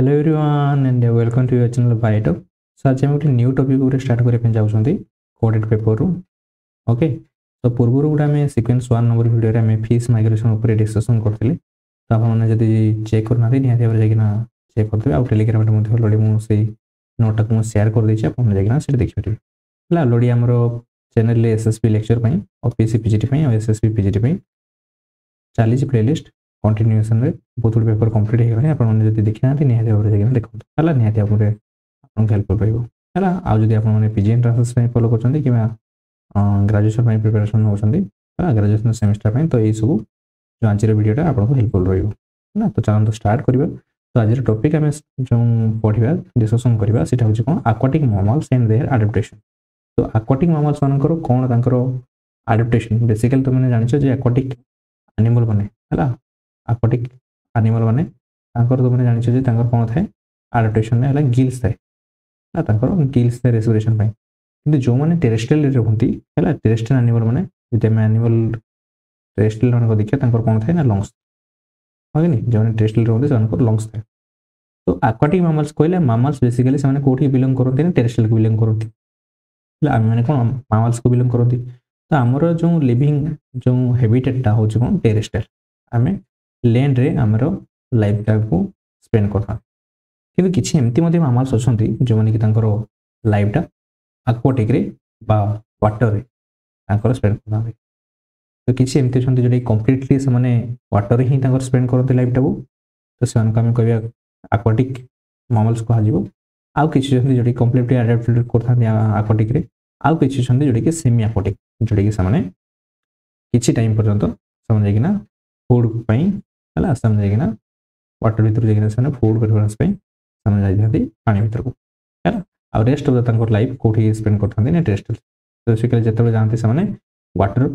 Hello everyone and welcome to your channel Biotalk. So आज हम गोटे न्यू टॉपिक उपर स्टार्ट करने जाऊँगी कोडेड पेपर रू। ओके, तो पूर्व गोटे आम सिक्वेन्स 1 नंबर वीडियो आम फीस माइग्रेशन उपर डिस्कसन करते। तो आपड़ी चेक करना निहती भाव जाकना चेक करते आउ टेलीग्राम अलरेडी मुझे नोटा को सेयार करदे जाकना से देखिए है अलरेडी आम channel SSP lecture OPC PGT और एसएसपी पीजीटी चली प्लेलिस्ट कंटिन्यूएसन रे बहुत गुड पेपर कंप्लीट हो गला। आपन जदि देखि ना निहती भाव जाकना देखो है निहती आपको हेल्प कर पाइबो है। आ जदि आप माने पीजी एंट्रांस में फॉलो करछन्ती किबा ग्रेजुएशन में प्रिपरेशन होछन्ती है ग्रेजुएशन सेमेस्टर में, तो ये सब जो आज वीडियोटा आपको हेल्पफुल रहिबो ना। तो चलो तो स्टार्ट करिबा। तो आज टॉपिक आम जो पढ़िबा डिस्कशन करिबा सेटा होछि कोन aquatic mammals and their adaptation. तो एक्वाटिक मैमल्स मानकर कोन तांकर एडाप्टेशन बेसिकली तो माने जानिछो जे एक्वाटिक एनिमल माने हला एक्वाटिक एनिमल माने तांकर तो माने जानिछो जे तांकर कोन थाए एडाप्टेशन ने हला गिल्स थाए ना तांकर गिल्स थाए रेस्पिरेशन पय। किंतु जो माने टेरेस्ट्रियल रे रहंती हला टेरेस्ट्रियल एनिमल माने जते में एनिमल टेरेस्ट्रियल माने को देखिया तांकर कोन थाए ना लंग्स होगे नी जो माने टेरेस्ट्रियल रहंती तांकर लंग्स थाए। तो एक्वाटिक मैमल्स कहले मैमल्स बेसिकली से माने कोठी बिलोंग करंती ना टेरेस्ट्रियल को बिलोंग करंती हला हम माने कोन मैमल्स को बिलोंग करंती। तो हमरो जो लिविंग जो हैबिटेट टा होछि कोन टेरेस्ट्रियल आमे लैंड रे हमरो लाइफ टाइम को स्पेंड करता। किंतु किछि एमती मध्ये मैमल्स अछंती जो माने कि तांकर लाइफ टा एक्वाटिक रे बा वाटर रे तांकर स्पेंड करता। तो किछि एमती अछंती जो कंप्लीटली से माने वाटर रे ही तांकर स्पेंड करते लाइफ टा को, तो से मानका हम कहबा एक्वाटिक मैमल्स को हाजिबो। आउ किछि अछंती जो कंप्लीटली एडाप्टेड करता एक्वाटिक रे, आउ किछि अछंती जो कि सेमी एक्वाटिक जो कि से माने किछि टाइम पर्यंत से माने कि फूड पई हला समझे कि वाटर भीतर जाइना से फूड प्रिफरेंस पे समझ जाती पानी भीतर को है। आ रेस्ट ऑफ द लाइफ कोठी स्पेंड करथांती ना टेरेस्ट्रियल। तो बेसिकली जते जानते से माने वाटर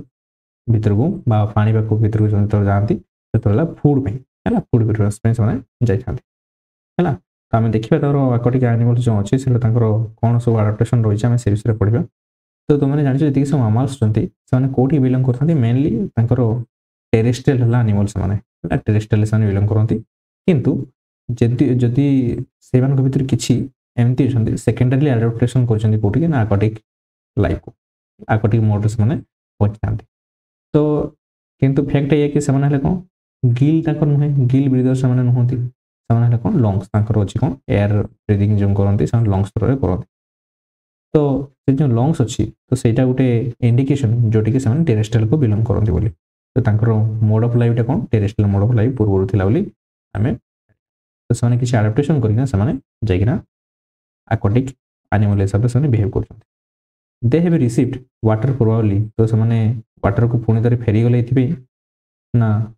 भीतर को बा पानी पाक भीतर को जते जानती सेतला फूड पे है फूड प्रिफरेंस पे से जाई थांती है। तो आम देखिबा तार एक्वाटिक एनिमल्स जो अछि से तांकर कोन सब एडाप्टेशन रही है आम से विषय पढ़िबा। तो तुमने जानिछ जति सब मैमल्स छथि से कोठी बिलोंग करथांती मेनली तांकर टेरेस्ट्रियल हला एनिमल्स माने टेरेस्ट्रियल से बिलोंग करती। किंतु जदि से भीतर किसी एमती अच्छा सेकेंडरी एडाप्टेशन कर ना एक्वाटिक लाइफ को एक्वाटिक मोड से पहुंची। तो किंतु फैक्ट ये कि से कौन गिल तक नुहे गिल ब्रीदर से नुहति से कौन लंग्स अच्छी कौन एयर ब्रीदिंग जो करती लंग्स थ्रो करती। तो से जो लंग्स अच्छी तो सहीटा गोटे इंडिकेशन जोटि कि से टेरेस्ट्रियल को बिलोंग करती बोली। तो तांकर मोड ऑफ लाइफ कौन टेरेस्ट्रियल मोड ऑफ लाइफ पूर्व थिला बोली आमे। तो से किसी एडाप्टेशन करना से जाइना एक्वाटिक एनिमल हिसाब से बिहेव कर they have received water probably. तो से वाटर को पुणी थे फेरी गले ना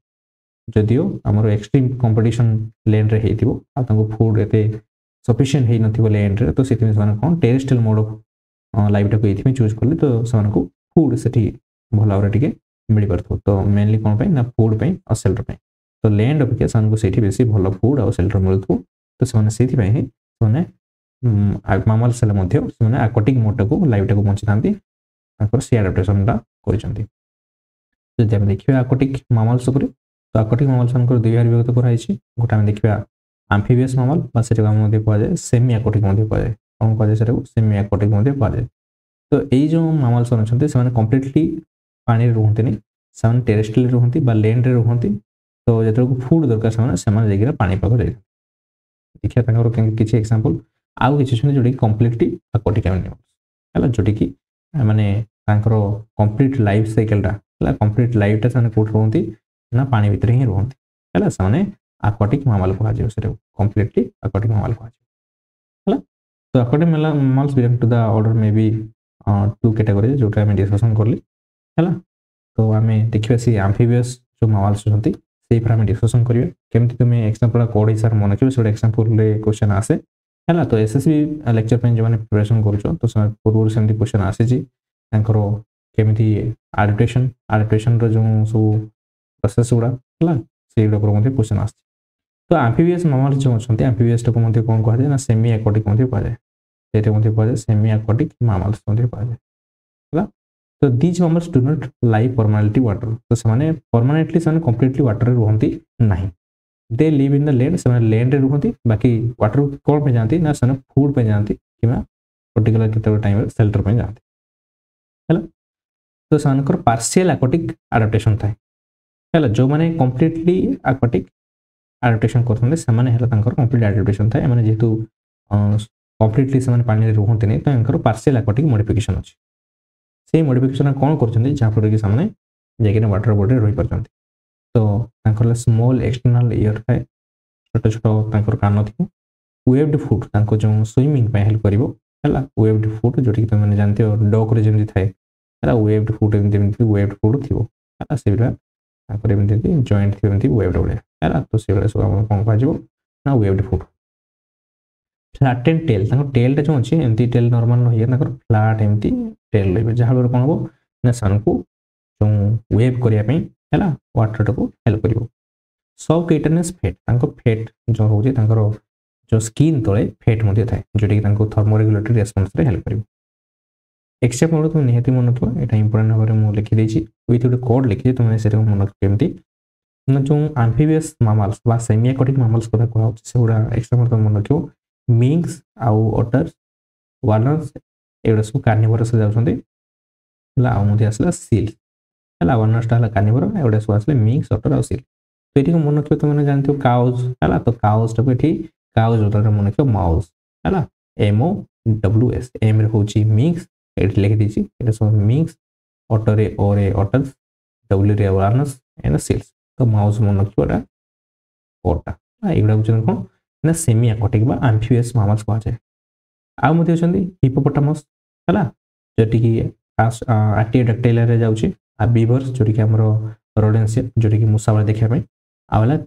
जदियो आमर एक्सट्रीम कंपटीशन लैंड रे हेतिबो आ फूड एते सफिशिएंट हे नथिबो लैंड रे। तो से कौन टेरेस्ट्रियल मोड ऑफ लाइफ टाक ये चूज कले तो से फूड से भल भाव टे मिल पार। तो मेनली कौन पे ना फूड पे और सेल्टर पे। तो लैंड अपेक्षा से बेसी भल फूड और सेल्टर मिलू। तो से मैमल्स एक्वाटिक मोड को लाइफ टाक बंची था सी एडाप्टेशन कर। जब आम देखा एक्वाटिक मैमल्स उपर तो एक्वाटिक मैमल्स मान दुई भाग विभक्त कराई। गोटे आम देखा एम्फीबियस मैमल कहुए सेमी एक्वाटिक कहुए कौन कहुए सेमी एक्वाटिक कहुए। तो यही जो मैमल्स अच्छा से कंप्लीटली पानी रुहति से टेरेस्ट्रियल रुहति लैंड रे रुहति। तो जो फूड दरकार से पानी पाक देखिए किसी एग्जांपल आउ किसी जोटी कंप्लीटली एक्वाटिक एनिमल्स है जोटी कि माने complete life cycle complete life टा कौट रुहति ना पानी भीतर ही रुहति है से एक्वाटिक मैमल कहुए कंप्लीटली एक्वाटिक मैमल कहुए। तो aquatic mammals belong to the order may be two category जोटा आम डिस्कसन करली है। तो आम देखिए सी एम्फीबियस जो मैमल्स अच्छी से आम डिस्कसन करिए केमती तुम एग्जांपल कोड हिसाब मन रखियो से एग्जांपल क्वेश्चन आसे है। तो एसएसबी लेक्चर पे जो प्रिपरेशन करूँ तो पूर्व से क्वेश्चन आसी केमी एडाप्टेशन जो सब प्रोसेस गुड़ा है से क्वेश्चन आस। तो एम्फीबियस मैमल्स जो अच्छा एम्फीबियस टाक कौन कहुए ना सेमी एक्वाटिक कहुए से सेमी एक्वाटिक मैमल्स कहुए। तो these mammals do not live permanently water. तो से परमानेंटली से कंप्लीटली वाटर रुहति नहीं they live in the land से लैंड रे रुहंती बाकी वाटर कौन पे जाती ना से फूड पे जाती कि पर्टिकुलर केते टाइम शेल्टर पे जाती है तो से पार्शियल एक्वाटिक एडाप्टेशन थाए है जो मैंने कंप्लीटली एक्वाटिक एडाप्टेशन करते कंप्लीट एडाप्टेशन थाए मैंने जेहेतु कंप्लीटली से पानी रुहंती नहीं तो इनकर पार्शियल एक्वाटिक मॉडिफिकेशन अच्छी से मॉडिफिकेशन कौन कर जहाँफल कि से जाकर वाटर बॉडी रही पार्टी तो स्मॉल एक्सटर्नल ईयर थाए छोट छोट कान थी वेव्ड फुट जो स्विमिंग हेल्प कर वेव्ड फुट जो तुमने जानते हो डॉग रे जमी थाए वेव्ड फुट एमती वेव्ड फुट थी से जॉइंट थी वेव्ड भाया तो से सब कौन कह वेव्ड फुट फ्लैटेन टेल टेल जो अच्छी एमती टेल नॉर्मल रही फ्लैट एमती टेल रही जहाँ कौन हम ना सन को जो वेव करने है वाटर को हेल्प कर सब केटनेस फेट फेट जो रोचे जो स्किन तले फेट थाए जोटा थर्मोरेगुलेटरी रेस्पॉन्स रे हेल्प कर एक्सेप्ट मोड तुम निहती मन रखो यहाँ इंपोर्टेंट भाव में लिखिदे विथ गोटे कोड लिखी तुमने से मन रख केमती जो आम्फिबियस मामल्स बा सेमी एक्वाटिक मामल्स कथा कहूँ से गुड़ा एक्सेप्ट मोड तुम मन रखो मिंक्स आउ ऑटर्स वालरस एगुड़ा सब कार्निवोरस जाउछन्ते आसला सील है वालरसटा कार्निवोर एगुड़ा सब आसले मिंक्स ऑटर आउ सील तो ये मन रखिए तुमने जानते हो काउज है तो काउज टाक ये काउज उतर मन रखिए माउस है MOWS एम हूँ मिंक्स ये लिखी ये सब मिंक्स ऑटरे ओरे ऑटर्स W रे वालरस एंड सील्स तो माउस मन रखिए कोटा एगुड़ा हूँ कौन ना सेमी एक्वाटिक बा आम्फिबियस मामल्स कहुए आउ हिप्पोपोटामस है जोटि कि आर्टियोडैक्टाइल रे जाउछि आ बीवर्स जोटि कि हमर रोडेंसिया जोटि कि मूसा वाला देखा आला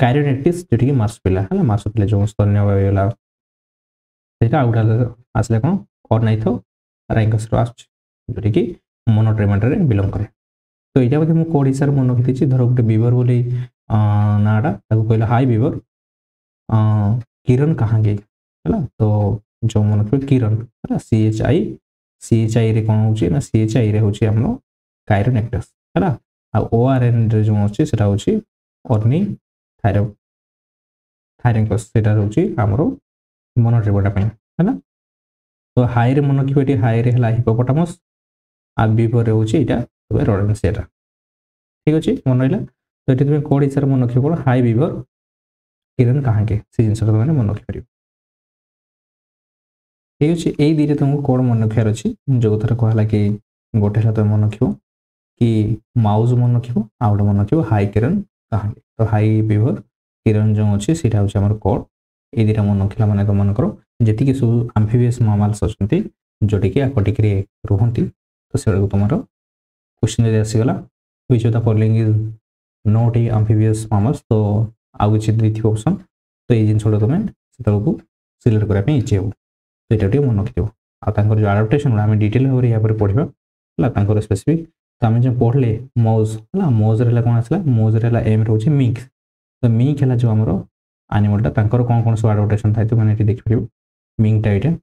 काइरोनेक्टिस जोटि कि मार्सुपिला है मार्सुपिला जो स्तन्य वाला सेटा आउटा आसले कौन ऑर्नाइथो राइंगस जोटि कि मोनोट्रेमेटा रे बिलोंग करे तो यहाँ मु कोड हिसाब मन रखी धर गोटे बीवर बोली नाटा कहला हाई बीवर किरण कहाँ गई है तो जो मन रखिए किरण है CHI रे कौन हो CHI रे होची हमनो काइरोनेक्टस है ORN रे जो अच्छे सेटा होची ऑर्नी थायरंकस सेटा होची हमरो मोनोट्रेमेटा पे है तो हाई रे मन रखिए हाई रे हला हिप्पोपोटामस आ बीवर रे होची एटा रोडेंसिया ठीक अच्छे मन रहा तो ये तुम कोड हिसाब मन रखिए कौन हाई बीवर किरण कहाँ के से जिन तुमने मन रखिपर ठीक अच्छे यही दुईटा तुमको कोड मन रखार अच्छी जो थर कहला कि गोटे है तुम मन रख कि माउस मन रख आ गए मन रख हाई किरण कहाँ के तो हाई बीवर किरण जो अच्छे से कोड ये दुटा मन रखा मैंने तुमको जी सब आम्फिबियस मामल्स अच्छा जोटि कि एक्वाटिक रुहंती तो से तुम क्वेश्चन जब आसीगला which of the following is not a amphibious mammals तो आउ किसी दी ऑप्शन तो ये जिन तुम से सिलेक्ट करने इजी हो तो ये मन रखिथ आर जो आडाप्टेशन गुड़ा आम डिटेल भाव यहाँ पर पढ़ा है स्पेसिफिक तो आम जो पढ़ले मौज है मौज रे कौन आसला मौज रे एम रोचे मिंक्स तो मिंक है जो आमर एनिमलटा कौन कौन सब आडाप्टेशन था तो मैंने देखिए मिंकटा यहाँ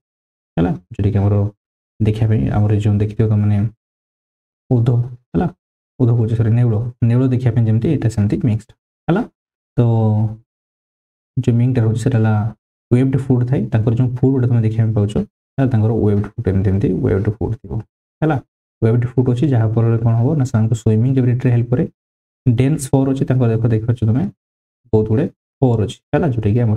है जोटि कि देखापी आम जो देखिए तो मैंने उध है उध कौन सरी नेउल देखापी जमी यहाँ सेमती मिक्सड है तो जो मिंकटा रोचे वेव्ड फूड थाए जो फूड गुड़ा तुम देखा पाच वेव्ड फूड एमती वेव्ड फूड थी है वेव्ड फूड अच्छी जहाँ पर कौन हम ना स्विमिंग एबिलिटी हेल्प करे डेन्स फोर अच्छी देख देख तुम्हें बहुत गुड़े फोर अच्छी है जोटा कि आम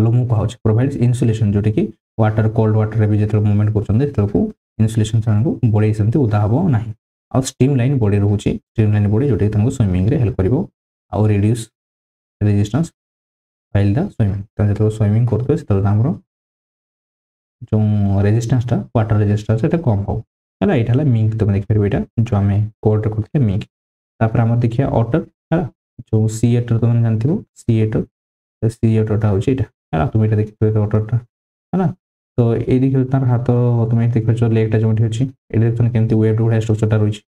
लोमो कह प्रोवाइड इन्सुलेशन जोटा कि वाटर कोल्ड वाटर भी जो मुवमेंट कर इन्सुलेशन से बॉडी सेमती उदा हम ना आ स्टीम लाइन बॉडी रोचे स्टीम लाइन बॉडी जोटा कि तुमको स्विमिंग हेल्प कर आउ reduce resistance file the swimming तो जो स्विमिंग करते आमर जो रेजिस्टेंसटा वाटर रेजिस्टेंस ये कम हो है यहाँ मिंक तुम देखिए यहाँ जो आम कोड करते मिंक तापर आम देखिए ऑटर है जो सी एटर तुम जानते सी एटरटा हूँ यहाँ है तुम ये देखिए ऑटरटा है तो ये देखिए तार हाथ तुम देखिए लेगटा जो अच्छी ये देखते केमती वेट गुड़ा स्ट्रक्चरटा रही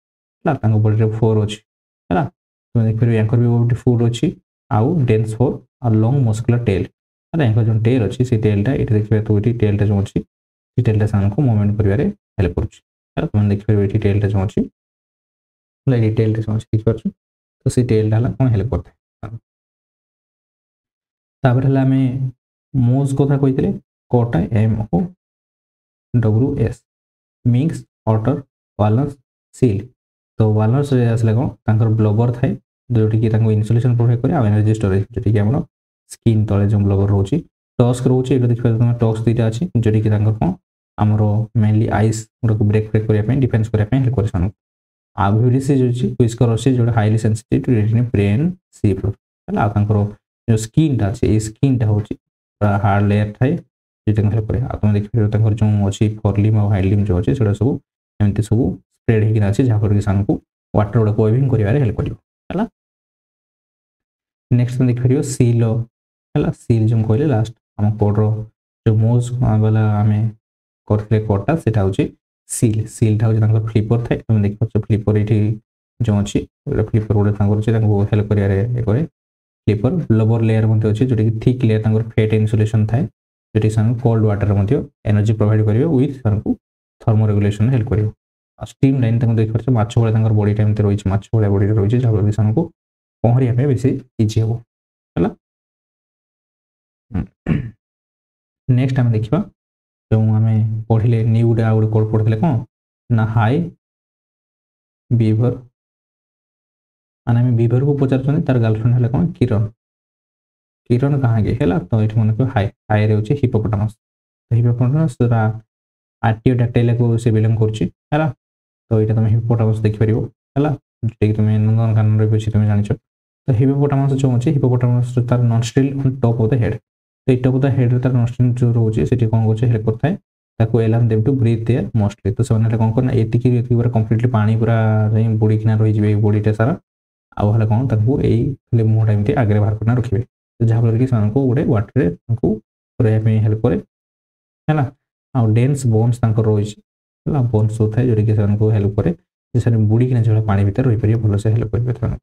है बॉडी फोर अच्छी है तुम देखिए यहाँ भी गोटे फूड अच्छी आउ डेन्स फोर आ लॉन्ग मस्कुलर टेल है जो टेल अच्छी से टेलटा ये देखिए तो ये टेलटा जो अच्छी टेलटा से मुवमेंट कर हेल्प कर तुम देखिए ये टेलटा जो अच्छी टेलटा जो अच्छी देखिए तो से टेलटा कौन हेल्प करता है तापर है आम मोज कथा कही कोटा MOWS minks otter walrus seal तो वालनस आसला कौन ब्लोबर थाए जोटि कि इनसुलेशन प्रोवाइड करे एनर्जी स्टोरेज जोटि कि आम स्किन तले जो ब्लोबर रोचे टस्क रोचे देखिए तुम टस्क दुईटा अच्छी जोटि कि कौन आमर मेनली आइस गुड़ाक ब्रेक ब्रेक करने डिफेन्स करने हेल्प करे आभिरिसिस अच्छी व्हिस्कर अच्छी जो highly sensitive to retina brain सीप जो स्किन अच्छे ये स्किन हूँ हार्ड लेयर थाए जो हेल्प करे तुम देखिए जो अच्छी फरलिम और हाइडलिम जो अच्छे से सब एमती सब स्प्रेड होकर अच्छे जहाँफल कि सान को वाटर गुड़ा वेविंग कर हेल्प कर नेक्स्ट तुम देखिए सील है सील जो कहले लास्ट आम कोड्र जो मोज वाला आम करते कोडटा से हूँ सील सील्टा हूँ फ्लिपर थाए तुम देख फ्लिपर ये जो अच्छी फ्लिपर गोटे हेल्प कर फ्लिपर लोअर लेयर अच्छे जो कि थिक लेयर फेट इनसुलेशन थाए जो कोल्ड वाटर एनर्जी प्रोवाइड करेंगे विथ थर्मो रेगुलेशन हेल्प कर स्टीम लाइन देखिए माछ भाई बॉडीटा एमती रही माछ भाई बॉडी रही जहाँफल कि को पहरिया बेस इजी हम नेक्स्ट आम देखा जो आम पढ़ले न्यू डे आउ गोटे कोड पढ़ते कौन ना हाई बीवर माने आम बीवर को पचार तार गर्लफ्रेंड है कौन किरण किरण कहाँ के है तो ये मन हाई हाई रे हूँ हिपोपोटामस तो हिपोपोटामस आरटीओ डाक्टाइला को से बिलोंग कर तो ये तुम हिपोपोटामस देखिपर है जो तुम नंदनकानन रही तुम जान तो हिपोपोटामस जो अच्छे हिपोपोटामस तार nostril on top of the head तो टॉप ऑफ द हेड तार नॉस्ट्रिल जो रोचे से कौन कर हेल्प करता है ताको एलार्म देव टू ब्रीथ देयर मोस्टली तो से कौन करना ये पूरा कंप्लीटली पानी पूरा बुड़ीकिना रही बॉडीटा सारा आउ है कौन ताको यही मुहटा एमती आगे बाहर करना रखिए तो जहाँफल कि गोटे वाटर रही हेल्प करे है आउ डेन्स बोन्स रही बोन्स जो थाए जोटा कि हेल्प करे बुड़ीकिना जो पानी भितर रही पारे भल से हेल्प करेंगे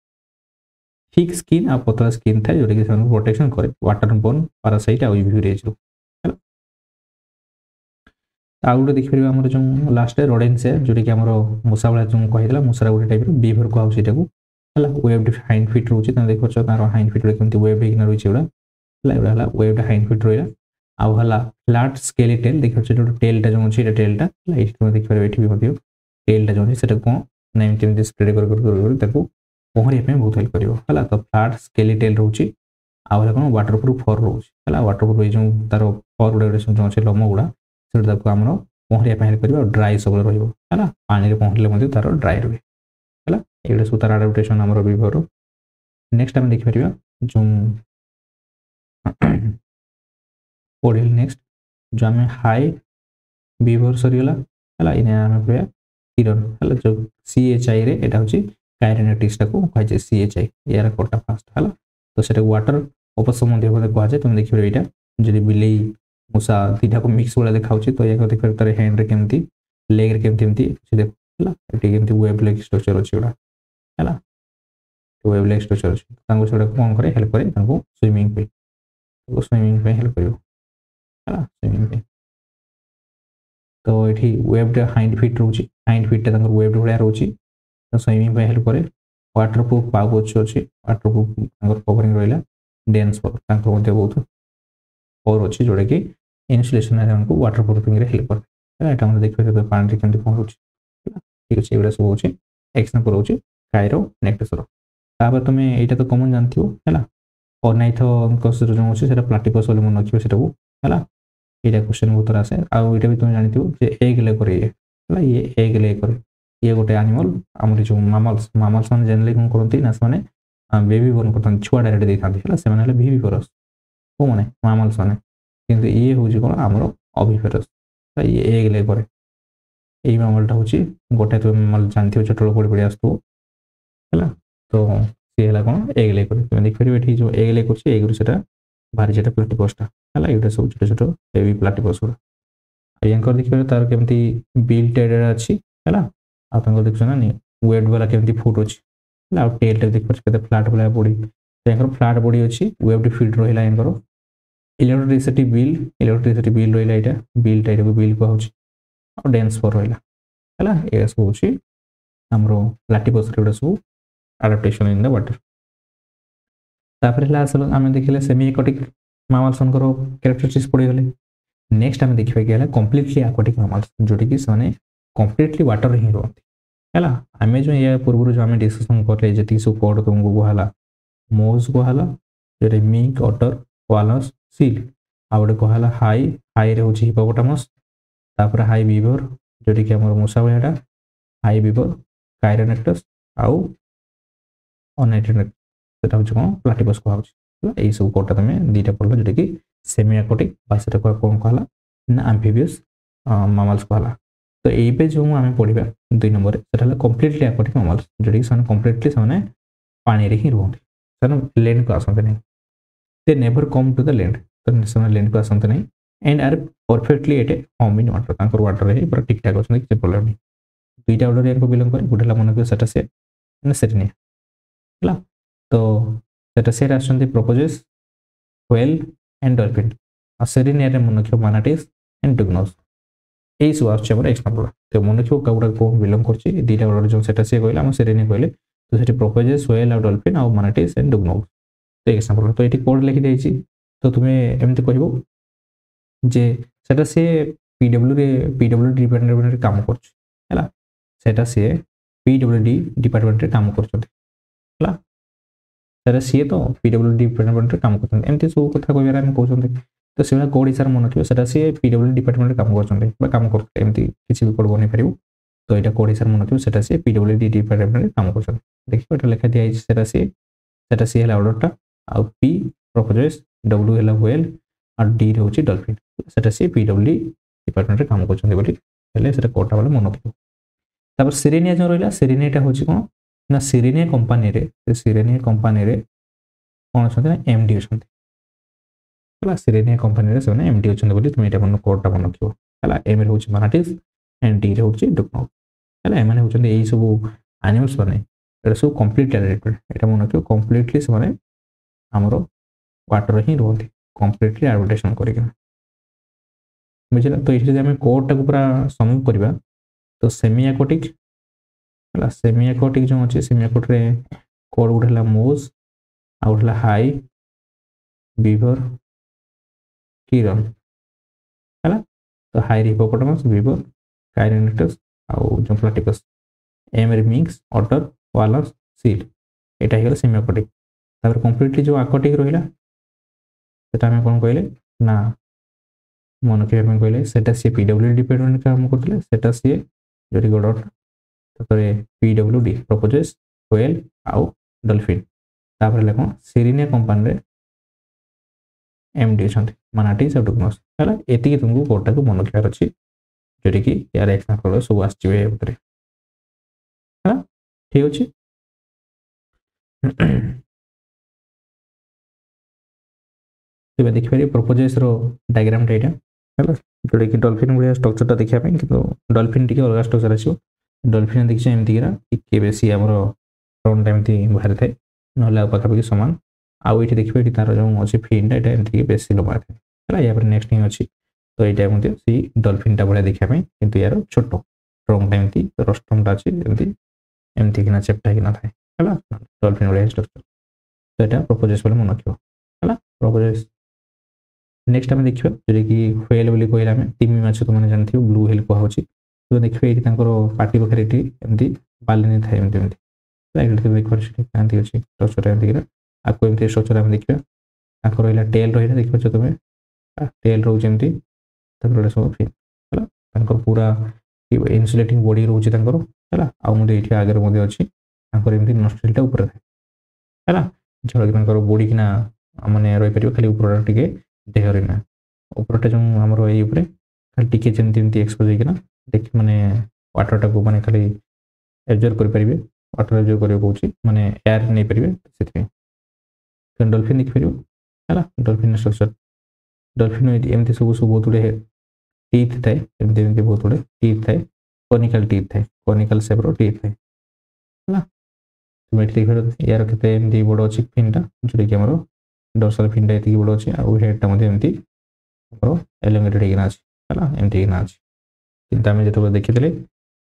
थिक स्किन आ पतला स्किन थाए जोटा कि प्रोटेक्शन करे वाटर बोर्न पारासाइट आ यूवी रेज रू आउ गोटे देखिए आम जो लास्ट रोडेन्सिया जोटा कि आम मूषा भाया जो कही मूषार गोटे टाइप बीभर कहूँ से है वेब हाइंड फिट रोचे देखो तार हाइंड फिट कमी वेब होना रही है वेब हाइंड फिट रहा आउ है फ्लाट स्केली टेल देखिए जो टेलटा जो अच्छे टेलटा देखिए ये टेलटा जो अच्छे से कौन ना एमती स्प्रेड कर पहरिया बहुत हेल्प कर तो फ्लाट स्केली टेल रोचे आउ है कौन वाटर प्रूफ फर रोचे है वाटर प्रूफ जो तार फर गुड़ा जो अच्छे लम गुड़ा से आम पहरिया हेल्प कर ड्राई सब रहा पानी में पहरले तार ड्राई रहे है ये सब तार आडाप्टेशन आम बीभर नेक्स्ट आम देखिपर जो पढ़े नेक्स्ट जो आम हाई बीभर सरीगला है इन आम पढ़ा किरण है जो CHI रे एटा हूँ काइनेटिक्सटा को कहुए CHI यार कोटा फास्ट है तो से वाटर उपशम कहुए तुम देखिए यहाँ जब बिले मूषा दीटा को मिक्स वाला देखा तो या देखिए तार हैंड रे केमती लेग रे केमती देख है वेब लेग स्ट्रक्चर अच्छी गुड़ा है वेब लेग स्ट्रक्चर अच्छे से कौन करे हेल्प करे स्विमिंग स्विमिंग हेल्प कर स्विमिंग तो ये वेब हाइंड फिट रोचे हाइंड फिटा वेब भाया रोचे तो स्विमिंग हेल्प करे वाटर प्रूफ पाउच अच्छे वाटर प्रूफ कवरिंग रहा डेन्स बहुत और अच्छे जोटा कि इनसुलेशन वाटर प्रूफिंग हेल्प करते हैं देखिए पानी केमती पहुँच ठीक अच्छे ये सब हूँ एक्सम्पल हूँ कायरो नेक्टेसर तापर तुम यहाँ तो कमन जानथ है अनाइथस जो अच्छे प्लाटिपस बोले मन रखिए से है ये क्वेश्चन बहुत थर आसे आउ ये भी तुम जानते एग लेकर ये एग लेकर ये गोटे एनिमल आम जो मामल्स मामल्स मैंने जनरली कौन करती ना से बेबी बोर्न करते छुआ डायरेक्ट देता से भिविफरस को मैंने मामल्स मैंने किंतु ये हूँ कौन आमर अभिफेरस ये एग लेकर यही मामलटा हूँ गोटे तुम मामल जानते छोट पड़ी पड़ी आसो है तो सी है कौन एग लेकर तुम देखिए ये जो एग लेकर एग्रु से बाहरी से प्लाटिपसटा है ये सब छोट छोट बेबी प्लाटिपस गुड़ा यहाँ देखिए तार केमती बिल टेड अच्छी है आप देखुन ना वेट वाला केमती फुट अच्छी है टेल देखिए फ्लाट वाला बॉडी तो फ्लाट बॉडी अच्छी वेब फिट रहा है इलेक्ट्रिसिटी बिल रहा है बिल टाइप बिल कहूँ डेन्स फर रहा है ये सब हूँ आमर प्लाटिपस गुड़ा सब आडाप्टेशन इन द वाटर तापर आम देखिए सेमी एक्वाटिक ମାମାଲ୍ସ ମାନଙ୍କର କ୍ୟାରେକ୍ଟରିଷ୍ଟିକ୍ସ ପଡ଼ିଗଲେ। ନେକ୍ସଟ ଆମେ ଦେଖିବା କି ହେଲା କମ୍ପ୍ଲିଟଲି ଆକ୍ୱାଟିକ୍ ମାମାଲ୍ସ, ଯୋଉଟାକି ସେମାନେ କମ୍ପ୍ଲିଟଲି ୱାଟରରେ ହିଁ ରୁହନ୍ତି ହେଲା। ଆମେ ଯେଉଁ ୟା ପୂର୍ବରୁ ଯେଉଁ ଆମେ ଡିସ୍କସନ୍ କଲେ ଯେତିକି ସବୁ କୋଡ଼ ତୁମକୁ କୁହାହେଲା, ମୋଜ୍ କୁହାହେଲା, ଯେଉଁଟା ମିଙ୍କ, ଅଟର, ୱାଲରସ୍, ସିଲ୍, ଆଉ ଗୋଟେ କୁହାହେଲା ହାଇରେ ହେଉଛି ହିପୋପୋଟାମସ୍, ତାପରେ ହାଇ ବିଭର ଯେଉଁଟାକି ଆମର ମୂଷା ଭଳିଆଟା, ହାଇ ବିଭର, କାଇରୋନେକ୍ଟସ୍ ଆଉ ଅନେକ୍ଟେଡ୍ ସେଟା ହେଉଛି କ'ଣ ପ୍ଲାଟିପସ୍ କୁହାହେଉଛି। এইসব কোডটা তুমি দুইটা পড়লো, যেটাকি সেমি আক্ୱାটিক বা সেটা কোণ কহলা না আম্ফিবিয়াস মামালস কহলা। তো এইবে যে আমি পড়া 2 নম্বরে সেটা হলো কমপ্লিটলি আক্ୱାটিক মামালস, যেটাকি সে কমপ্লিটলি সে পানি হি রুহନ୍ତି, সে ল্যান্ড কু আসতে না, দে নেভর কম টু দ ল্যান্ড, তো সে ল্যান্ড কু আসতে না এন্ড আর perfectly at home in water, तांकर वाटर रे पूरा ठीक ठाक अछि, किसी प्रॉब्लम नहीं। दुईटा ऑर्डर याको बिलोंग करे, गोटे मन को सेटा से सेरेनिया हला। तो सेटा से आछंती प्रोपोजेस, व्हेल एंड डॉल्फिन, आ सेरेनिया रे मन को मानाटिस एंड डुगनोस। এই সব আসছে আমার এক্সাম্পল। তো মনে রাখো কাউটা কোন বিলং করছে দুইটা অর্ডার যে সেটা সে কইলা, আমি সেরেনিয়া কইলে, তো সেটি প্রপোজেস, হোয়েল আর ডলফিন আর মানাটিস এন্ড ডুগনোস। তো এক্সাম্পল তো এটি কোড লিখি দেইছি। তো তুমি এমতি কইবো যে সেটা সে পিডব্লিউডি ডিপার্টমেন্টরে কাম করছে ହେଲା, সেটা সে পিডব্লিউডি ডিপার্টমেন্টরে কাম করছন্তি ହେଲା, সেটা সে তো পিডব্লিউডি ডিপার্টমেন্টরে কাম করছন্তি, এমতি সব কথা কইবার আমি কইছন্তি। তো সেটা কোড হিসাবে মনে রাখবে, সেটা সে পিডব্লিউডি ডিপার্টমেন্টরে কাম করছন্তি বা কাম করতে, এমতি কিছু ବି কোড বনাই পারিব। তো এটা কোড হিসাবে মনে রাখবে, সেটা সে পিডব্লিউডি ডিপার্টমেন্টরে কাম করছন্তি। দেখো এটা লেখা দিয়া আছে, সেটা সে ହେଲା অর্ডরটা, ଆଉ পি প্রপোজেস, ডব্লিউ ହେଲା হোয়েল আর ডি রে হচ্ছে ডলফিন, সেটা সে পিডব্লিউডি ডিপার্টমেন্টরে কাম করছন্তি বলি হেলে সেটা কোডটা বলে মনে রাখবে। তারপর সেরেনিয়া যে রইলা, সেরেনিয়াটা হচ্ছে কোন না সেরেনিয়া কোম্পানিরে কোন অছন্তি না এমডি অছন্তি ହେଲା। সেরেনিয়া কোম্পানিরে ସେମାନେ এমডি অছন্তি বলি তুমি এটা মনে কোডটা মনে রাখবে ହେଲା। এম রে হচ্ছে মানাটিস এন্ড ডি রে হচ্ছে ডুগনোস ହେଲା। এমানে হচ্ছে এই সব আনিমালস মানে এটা সব কমপ্লিট টেরিটরি, এটা মনে রাখবে কমপ্লিটলি ସେମାନେ ଆମର वाटर ହିଁ ରୁହନ୍ତି, কমপ্লিটলি আডাপ্টেশন করিকি বুঝিলা। তো এটি যদি আমি কোডটাକୁ পুরা সমুপ କରିବା, তো সেমি আক্ୱାটিক ହେଲା, সেমি আক্ୱାটিক जो ଅଛି, সেমি আক্ୱାটিক রে কোড গুড ହେଲା মোজ, ଆଉ ହେଲା হাই বিভর কিরন ହେଲା। তো হাই হিপোপোটামস, বিভর, কাইରୋନେକ୍ଟସ୍ ଆଉ जो ପ୍ଲାଟିପସ୍, एम रे मिंक्स, অটর, ওয়ালাস, সিল, এটা হলো সেমি আক্ୱାটিক। তারপর কমপ্লিটলি जो আক্ୱାটিক রহিলা সেটা আমি কোন কইলে না মনে কি আমি কইলে সেটা সে পিডব্লিউডি ডিপার্টমেন্ট কাম করলে, সেটা সে যদি গডট, তারপরে পিডব্লিউডি প্রপোজেস, হোয়েল আউ ডলফিন, তারপরে লেখো সেরেনিয়া কোম্পানি এমডি অছন্তি মানাটিস আর ডুগনোস ହେଲା। এতিকি तुमको কোডটাକୁ মনে রাখিবার আছে, যেটি কি ইয়ার এক্সাম্পল সব আসছিবে ভিতরে ହେଲା। ঠিক আছে। ଏବେ ଦେଖିପାରିବେ ପ୍ରୋପୋଜେସର ଡାଇଗ୍ରାମଟା ଏଇଟା ହେଲା, ଯେଉଁଟାକି ଡଲଫିନ୍ ଭଳିଆ ଷ୍ଟ୍ରକ୍ଚରଟା ଦେଖିବା ପାଇଁ, କିନ୍ତୁ ଡଲଫିନ୍ ଟିକେ ଅଲଗା ଷ୍ଟ୍ରକ୍ଚର ଆସିବ। ଡଲଫିନ୍ ଦେଖିଛ ଏମିତିକିନା ଟିକେ ବେଶୀ ଆମର ଫ୍ରଣ୍ଟଟା ଏମିତି ବାହାରିଥାଏ, ନହେଲେ ଆଉ ପାଖାପାଖି ସମାନ। ଆଉ ଏଇଠି ଦେଖିବେ ଏଠି ତାର ଯେଉଁ ଅଛି ଫିନ୍ଟା, ଏଇଟା ଏମିତି ବେଶୀ ଲମ୍ବା ଥାଏ ହେଲା। ୟା ପରେ ନେକ୍ସଟ ହିଁ ଅଛି, ତ ଏଇଟା ମଧ୍ୟ ସେଇ ଡଲଫିନ୍ଟା ଭଳିଆ ଦେଖିବା ପାଇଁ, କିନ୍ତୁ ୟାର ଛୋଟ ଟ୍ରଙ୍କଟା ଏମିତି, ରଷ୍ଟମଟା ଅଛି ଏମିତିକିନା ଚେପ୍ଟା ହେଇକିନା ଥାଏ ହେଲା, ଡଲଫିନ୍ ଭଳିଆ ଷ୍ଟ୍ରକ୍ଚର। ତ ଏଇଟା ପ୍ରୋପୋଜେସ ବୋଲି ମନେ ରଖିବ ହେଲା, ପ୍ରୋପୋଜେସ। नेक्स्ट आम देखा जोकि व्हेल बोली कहला आम तिमी माछ तुमने जानते ब्लू व्हेल कहुच्छी। तो देखिए ये पार्टी पाखे ये एमती बालिनी थाए एमती देखिए अच्छी स्ट्रक्चर एमती आपको एमती स्ट्रक्चर आम देखा आपको रहा टेल रहा देख तुम्हें टेल रोचे सब फिन है पूरा इन्सुलेटिंग बॉडी रोचे है आगे अच्छी एमती नस्ट्रिलटा ऊपर थाए है बॉडी किना मैंने रही पार खाली ऊपर टे देहरे ना ऊपरटा जो आमर ये खाली टिके जमी एक्सपोज होना देख माने वाटरटा को माने खाली एब्जर्व करें वाटर एब्जर्व कर कौन माने एयर नहीं पारे से डॉल्फिन देखिपर है डॉल्फिन स्ट्रक्चर डॉल्फिन एमती सब सब बहुत गुड़े टीथ थाए एमती बहुत गुड़े टीथ थाए कनिकाल टीथ थाए कनिकाल सेप्र टीथ थाए है तुम ये देख यार के बड़ अच्छी फिनटा जोटा कि आम डोर्सल फिनटा ये बड़ अच्छे आउ हेडटा एमती एलोंगेटेड होना अच्छे एमती अच्छे किंतु आम जो देखी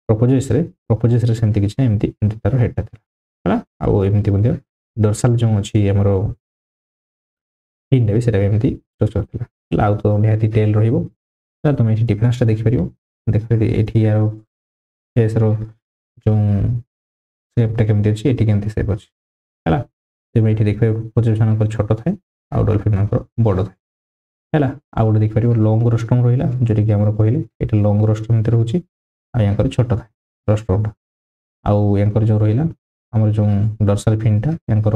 प्रपोजेस सेमती किसी एमती तार हेडटा था आउ एमती डोर्सल जो अच्छी आमर फिनटा भी एमती स्ट्रक्चर थिला आउ तो निहाती टेल रहिबो तुम ये डिफरेंस देखिपर देख ये यार फेस रो जो सेपटा केमती अच्छी ये केमती सेप अच्छी है तुम ये देखिए प्रोजेक्शन छोट थाए आउ डॉल्फिन बड़ थाए है आउ गोटे देखिपर लंग रोस्ट्रम रहा जोटा कि आम कहले ये लंग रोस्ट्रम रोचे आर छोट थाए रोस्ट्रमटा आउ यांकर जो रहा आम जो डर्साल फिनटा यांकर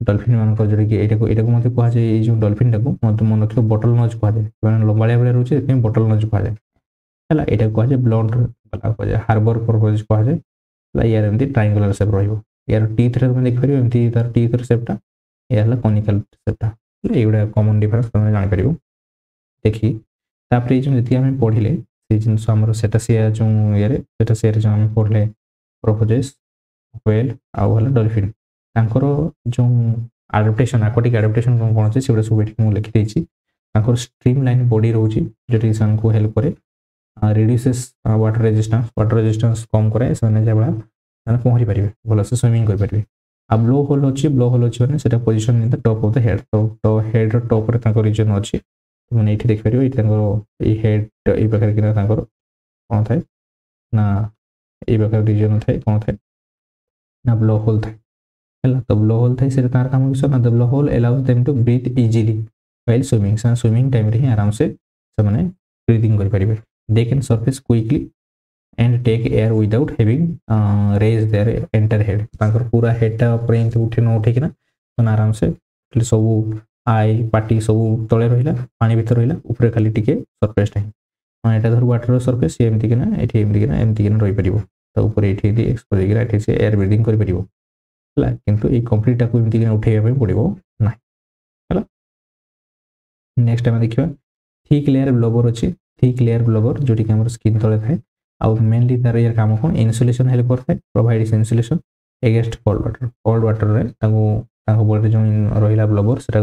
डॉल्फिन मान जोटा कि यहाँ कह जाए जो डॉल्फिन टाक मन रख बटल नज कह जाए लंबाड़िया भाया रोचे बटल नज कह जाए है यहाँ कह जाए ब्लंट कह जाए हार्बर पर्पज कह जाए यार एमती ट्रायंगुलर सेप यार टीथ तुम देखिपर एमती तार टीथ सेपटा यार कनिकाल सेपटा ये कमन डिफरेंस तुम जापर देखी तापर जी आम पढ़ले से जिनस आम सेटासिया जो ये सेटासिया जो आम पढ़ले क्रोकोडाइल्स व्हेल आउ डॉल्फिन तांकर जो आडाप्टेशन आक्वाटिक आडाप्टेशन कौन कौन अच्छे से सब ये लिखी स्ट्रीम लाइन बॉडी रोचे जोटा कि हेल्प करे रिड्यूसेस वाटर रेजिस्टेंस कम कराए से जहाँ पहरी पारे भलसे स्विमिंग करेंगे आ ब्लो होल अच्छी मैंने position in the top of the head तो हेड टॉप रीजन अच्छी मैंने ये देखिपर ये हेड ये पाखे कि कौन थाए ना ये प्रकार रीजन थाए कौन थाए ना ब्लो होल थाए तो ब्लो होल थाए से तार काम किस ना the blow hole allows them to breathe easily while swimming से स्विमिंग टाइम रे आराम से माने ब्रीथिंग कर पारिबे they can surface quickly and take air without having raise their entire head तांकर पूरा हेडटा ऊपर एंत उठे न उठे किना तो आराम से सब आई पार्टी सब तले रहिला पानी भीतर रहिला ऊपर खाली टिके सरफेस टाइम यहाँ धर वाटर सरफेस एमती किना एमती रही पार तो ऊपर ये एक्सपोज होकर से एयर ब्रीदिंग कर किंतु ये कंप्लीट टाक एमती उठेगा पड़ो ना है नेक्स्ट आम देखा थिक लेयर ब्लोबर अच्छी थिक लेयर ब्लोबर जोटी कि आम स्किन तले थाए आउ मेनली तार यार काम कौन इन्सुलेशन हेल्प करता है provide insulation against cold water body जो रहा ब्लोबर से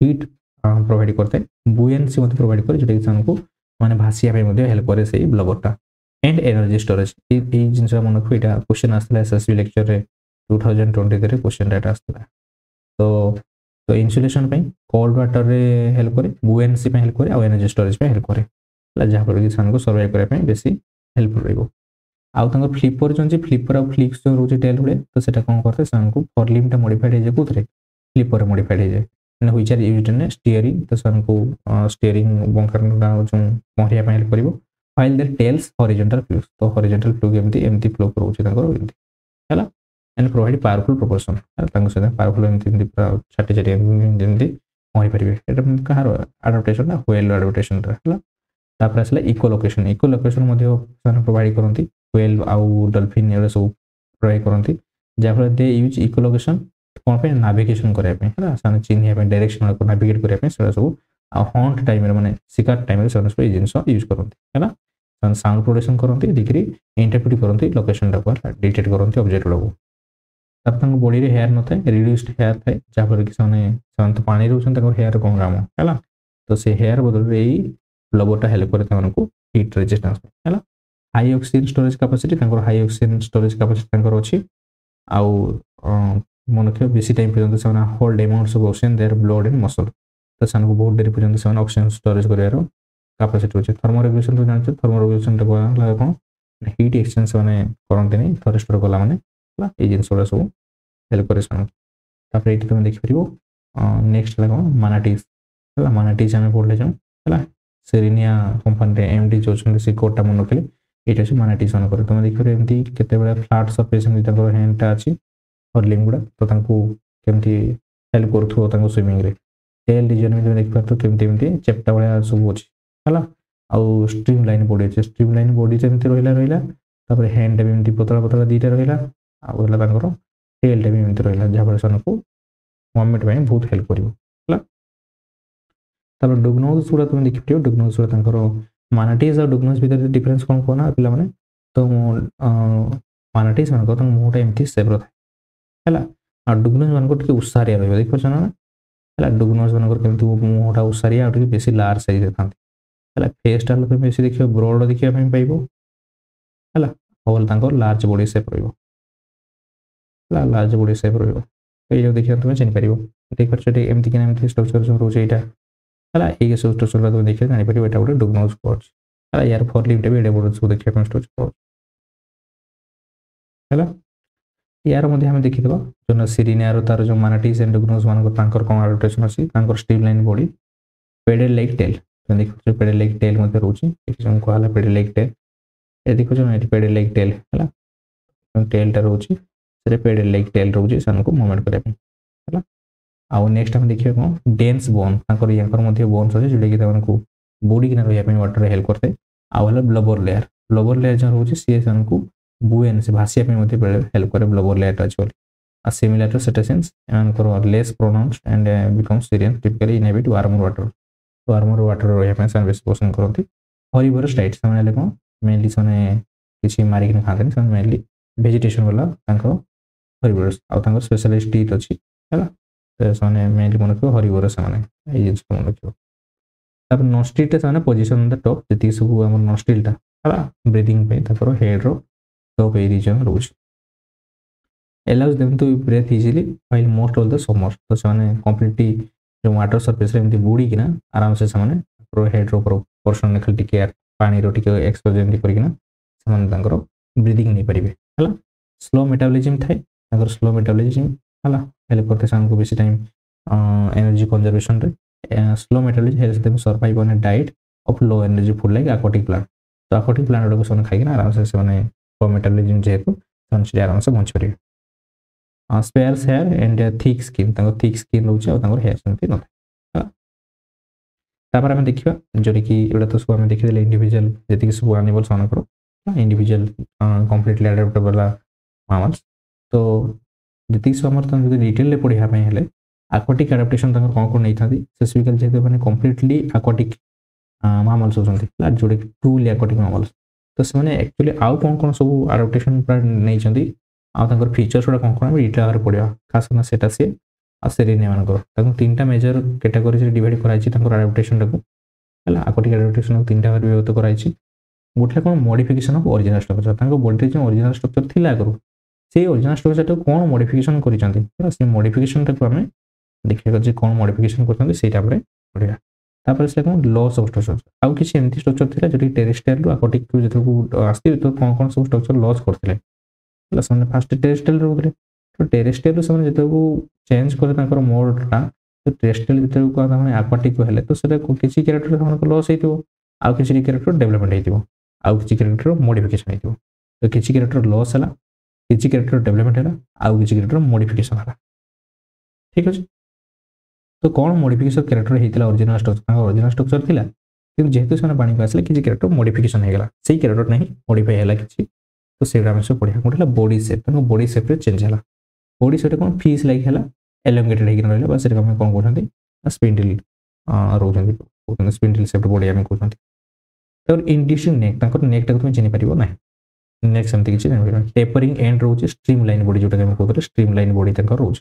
हीट प्रोवाइड करता है बुएंसी प्रोवाइड करे जोटा कि माने भाषिया हेल्प करे से ब्लोबरटा एंड एनर्जी स्टोरेज ये जिन मन रखो यहाँ क्वेश्चन आसला एसएसबी लेक्चर रे 2023 क्वेश्चन डाटा आसला तो इन्सुलेशन कोल्ड वाटर रे हेल्प करे बुएंसी हेल्प करे और एनर्जी स्टोरेज हेल्प करे जहाँफल कि से सर्वाइव करने बेसी हेल्प रही आउ फ्लिपर जो फ्लिपर आउ फ्लिक्स जो रोचे टेल हुए तो सेटा कौन करते हैं फॉरलिम्बटा मॉडिफाइड हो जाए कौन फ्लिपर मॉडिफाइड हो जाए which are used in steering तो स्टीयरिंग बंकर जो पहरिया हेल्प कर while their tails horizontal flukes तो हॉरिजॉन्टल फ्लूक एमती फ्लो रोचे है एंड प्रोवाइड पावरफुल प्रोपोर्शन सहित पावरफुल एमती छाटी छाटी जमी पहरी पारे कहार आडाप्टेशन व्हेल आडाप्टेशन तापर आसला इकोलोकेशन प्रोवाइड करती व्हेल आउ डॉल्फिन ये सब प्रोवाइड करती जहाँफल दे यूज इकोलोकेशन कौन पे नाविगेशन करने है चिन्ह डायरेक्शन नाविगेट करने सब हंट टाइम माने शिकार टाइम से जिन यूज करते है साउंड प्रोडक्शन करते देखिए इंटरप्रिट करते लोकेशन टाक डिटेक्ट करते ऑब्जेक्ट गुड़ा तब बॉडी रे हेयर न था रिड्यूस्ड हेयर थाए जहाँफल कि तो पानी रोचन हेयर कौन काम है तो से हेयर बदल यही ब्लोबरटा हेल्प करे हीट रेजिस्टेंस है high oxygen storage capacity high oxygen storage capacity अच्छी आउ मन रख बेसी टाइम पर्यटन से hold amounts of oxygen their blood and muscle तो से बहुत देरी पर्यटन से ऑक्सीजन स्टोरेज कर कैपेसिटी अच्छे थर्मोरेगुलेशन तो जानते थर्मोरेगुलेशन कौन हीट एक्सचेंज मैंने करते नहीं थरे स्टोर कला मैंने ये जिन सब हेल्प करे ये तुम देखिपर नेक्स्ट है कौन मानाटीज है मानाटीज आम पढ़ले जाऊँ है सेरिनिया कंपानी एमडी जो से कोडटा मन रखिले ये हूँ मानाटीज मान तुम देखिए एमती केते फ्लाट सरफेस हैंडटा अच्छी और लिम गुड़ा तो केमती हेल्प करूँ स्विमिंग रे टेल रीजन में तुम देखिए तो केमती चेप्टा भाया सब अच्छी है आउ स्ट्रीम लाइन बॉडी अच्छे स्ट्रीम लाइन बॉडी जमी रहा हैंड भी पतला पतला दीटा रहा आउर टेलटा भी एमती रहा जहाँफल से मुवमेंट बहुत हेल्प कर डुगनोज गुड़ा तुम देखिए डुगनोज गुड़ा मानाटीज और डुगनोज भर डिफरेंस कौन कहना पे तो मानाटीज मान मुहटा एमती सेप रहा है डुगनोज मान उसारिया रहा देख पार्छ ना है डुगनोज मान मुहटा उसारिया बेसी लार्ज साइज था है फेसटा तुम बेसी देखिए ब्रॉड देखा पाइब है होल लार्ज बॉडी सेप लार्ज बॉडी सेप रही देखिए तुम चिन्ह पार देख पार्छ एमती कि स्ट्रक्चर जो रोचे यहाँ है ये सब स्ट्रक्चर तुम देखिए जापर यहाँ गोटे डुग्नोज पाउच है यार फर लिफ्ट भी एडे बड़ सब देखा स्ट्रक्चर पाउच है यार आम देखीदा जो सिरिनियार तार जो मानाटिस एंड डुग्नोज मान कौन एडप्टेशन अच्छी streamline body paddle like tail देखो पेडेल लाइक टेल रोचे कहला पेडेल लाइक टेल ये देखो ये पेडेल लाइक टेल है टेलटा रोचे पेडेल लाइक टेल रोचे से मूवमेंट करने आउ नेक्स्ट आम देखिए कौन डेन्स बोन यहाँ बोन्स अच्छे जोटा कि बुड़ीकिना रही वाटर हेल्प करते आउ ब्लबर लेयर जो रोचे सी से बुएन से भाषा हेल्प करे ब्लबर लेयर अच्छे similar to cetaceans less pronounced and become serious typically inhabit warmer water रही से बेस पसंद करती हरिवर स्टाइट से कौन मेनली से किसी मारिक खाते हैं मेनली भेजिटेशन वाला हरिवर आउ स्पेशलिस्ट टीथ अच्छी है से मेनली मन रखिए हरिवर से जिन मन रखिए नस्ट्रिल से पोजिशन द टॉप जी सब आम नस्ट्रिलटा है ब्रीदिंग हेड्र टॉप ए रीजन रोज allows them to breathe easily while most of the summers तो से कंप्लीटली जो वाटर सरफेस रे एमती बुड़ी किना आराम से हेड रो पोर्शन ने खाली टिके पानी रो टिके एक्सपोज एमती करिकिना समान तांकर ब्रीदिंग नहीं परिबे हला स्लो मेटाबॉलिज्म थाए तांकर स्लो मेटाबॉलिज्म हला हेल्प करते सान को बेसी टाइम एनर्जी कंजर्वेशन रे slow metabolism helps them survive on a diet of low energy food like aquatic plant तो aquatic plant रो को खाइकिना आराम से स्लो मेटाबॉलिज्म जेहेतु सन आराम से बंच परिबे sparse hair and thick skin thick skin रोचे और हेयर सेमती न था आम देखा जोटा कि एटा तो सब आम देखीदे इंडिविजुअल जी सब एनिमल्स मानकर इंडिविजुअल कंप्लीटली एडाप्टेबल मामल्स तो जी सब आम डिटेल पढ़ाई हेले aquatic एडाप्टेशन कौन कौन नहीं था स्पेसिफिकली जेहतु मैंने कंप्लीटली aquatic मामल्स होती जोटा कि ट्रूली aquatic मामल्स तो से एक्चुअली आउ कौन कौन सब एडाप्टेशन नहीं आउ फीचर्स गुड़ा कौन कौन डिटेल पड़ा खास करना सेटा सी आ सेरिनिया मान तीन टा मेजर कैटेगोरी डिवाइड कराई एडाप्टेशन टाक है aquatic एडाप्टेशन तीन टा विभक्त कराई गोटे कौन modification of original structure body जो ओरिजिनल स्ट्रक्चर थी आगु से ओरिजिनल स्ट्रक्चर कौन मॉडिफिकेशन कर मॉडिफिकेशन टाक आम देखा कौन मॉडिफिकेशन कर पढ़ा से कौन लॉस ऑफ स्ट्रक्चर आउ किसी एमती स्ट्रक्चर था जो टेरेस्ट्रियल रु aquatic जो आसती तो कौन कौन सब स्ट्रक्चर लॉस करते फास्ट टेरेस्ट्रियल रोते तो टेरेस्ट्रियल से जो चेंज कर मोडटा तो टेरेस्ट्रियल जो aquatic हेले तो किसी कैरेक्टर लॉस होती आउ किसी कैरेक्टर डेवलपमेंट हो आउ किसी कैरेक्टर मॉडिफिकेशन हो तो किसी कैरेक्टर लॉस है किसी कैरेक्टर डेवलपमेंट है आउ किसी कैरेक्टर मॉडिफिकेशन है ठीक अच्छे तो कौन मॉडिफिकेशन कैरेक्टर होता ओरिजिनल स्ट्रक्चर थी कि जेहेतु से पानी को आसले किसी कैरेक्टर मॉडिफिकेशन होगा से कैरेक्टर नहीं मॉडिफाई है कि तो से पढ़ा गोटे body shape body shape change है बॉडी शेप कौन फिश लाइक है एलोंगेटेड होकर रहा बस कौन कहते स्पिंडल रोज स्पिंडल शेप बॉडी आम कहते और इंड्यूसिंग नेक नेक टाक तुम चिन्ह पार ना नेक सेमती किसी टेपरिंग एंड रोचे स्ट्रीम लाइन बॉडी जोटा कहते स्ट्रीम लाइन बॉडी रोज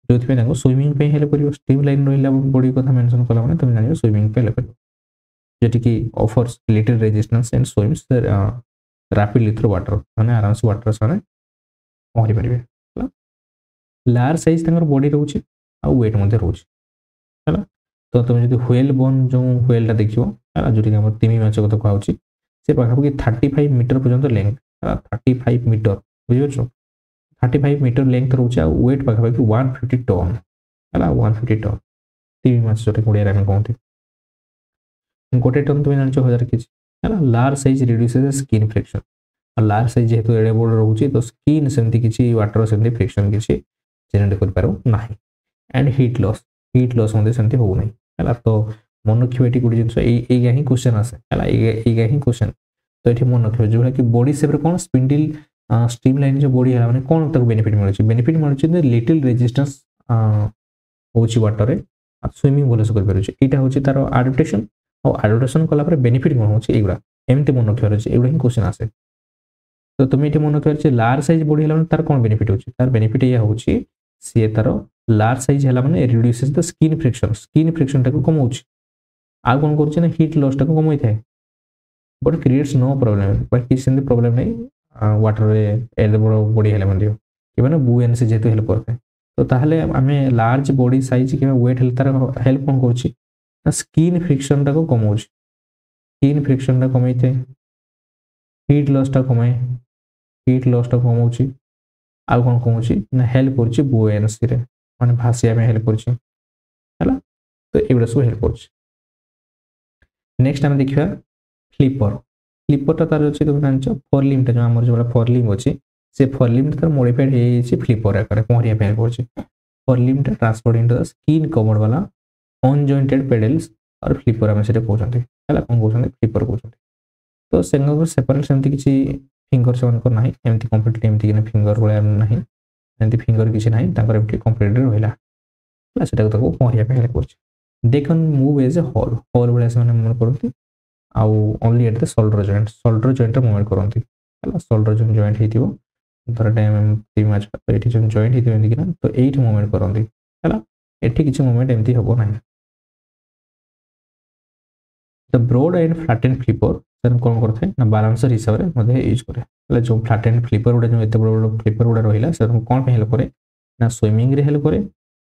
जो स्विमिंग हेल्प कर स्ट्रीम लाइन रहा बॉडी कथा मेंशन कला मैंने तुम जान स्विमिंग हेल्प कर जोटि offers little resistance and swims rapidly through water मैंने आराम से वाटर से पहुँची पारे लार्ज साइज बॉडी रोचे आ वेट रोचे है तो तुम जो व्हेल बोन जो व्हेलटा देख जो तिमी माछ कथा कहूँ से पाखापाखि 35 मीटर पर्यंत लेंथ 35 मीटर बुझीपार 35 मीटर लेंथ रोचे आ वेट पाखापाखि 150 टन है 150 टन तिमी माछ जो ओडिया आम कहते गोटे टन तुम जान 1000 केजी है large size reduces skin friction और लार्ज साइज जेहेतु एडे बड़ रोचे तो स्किन सेमती किसी वाटर सेमती फ्रिक्शन किसी जेनेरेट कर एंड हीट लॉस सेमती हो नहीं है तो मन रखिए ये गोटे जिन ही क्वेश्चन आसे है ही क्वेश्चन तो ये मन रखिए जो कि बॉडी शेप कौन स्पिंडल स्ट्रीम लाइन जो बॉडी है कौन तक बेनिफिट मिलूँ लिटिल रेजिस्टेंस हो वाटर स्विमिंग भल से कर हूँ तार एडाप्टेशन और एडाप्टेशन कलापर बेनिफिट कौन होगा एमती मन रखिए अच्छे एगुड़ा ही क्वेश्चन आसे तो तुम ये मन रखिए लार्ज साइज बॉडी है तार कौन बेनिफिट हो तार बेनिफिट यह हूँ सी तार लार्ज साइज है मैंने रिड्यूसेस द स्किन फ्रिक्शन टाक कमाऊँ आ कौन कर हीट लॉस टाक कमाई थाए but creates no problem but किसी प्रॉब्लम नहीं वाटर एडे बड़ बॉडी है कि मैंने बुएंसी जेहेतु हेल्प करते तो ताहले आम लार्ज बॉडी साइज कि वेट तार हेल्प कौन कर ना स्किन फ्रिक्शन टाको कमाउछ स्किन फ्रिक्शन टा कमाई थे हीट लॉस टा कमाए हीट लॉस टा कमाउछ आ कोन कमाउछ ना हेल्प करछि बुओयेंसी रे माने भासिया में हेल्प करछि हला तो एबडा सब हेल्प करछि नेक्स्ट हम देखिबा फ्लिपर फ्लिपर टा तार अछि तुम जानछो फॉरलिम टा जो हमर जो फॉरलिम अछि से फॉरलिम टा मॉडिफाइड हे छि फ्लिपर आकार पहरिया पे करछि फॉरलिम टा transfer into the skin covered वाला अनजॉइंटेड पेडल्स और फ्लिपर हम सेटे कहउछन्ते हला कोन कहउछन्ते फ्लिपर कहउछन्ते तो सेंगर सेपरेट सेमति किछि फिंगर से को नाही एमति कंप्लीटली एमति कि फिंगर वाला नाही एमति फिंगर किछि नाही ताकर एमति कंप्लीटली रहिला हला सेटा को पहरिया पे करछि they can move as a whole whole वाला से माने मूव करथि आउ only at the shoulder joint movement करथि हला शोल्डर जॉइंट हेतिबो धर टाइम ती मैच एठी जो जॉइंट हेतिबो एंदी कि तो एठी मूवमेंट करथि हला एठी किछि मूवमेंट एमति हबो नाही the broad and flattened flipper सर कोन करथे ना बैलेंसर हिसाब रे मध्ये यूज करे हला जो फ्लैटेंड फ्लिपर उडा जो एते बड़ बड़ फ्लिपर उडा रहिला सर कोन पे हेल्प करे ना स्विमिंग रे हेल्प करे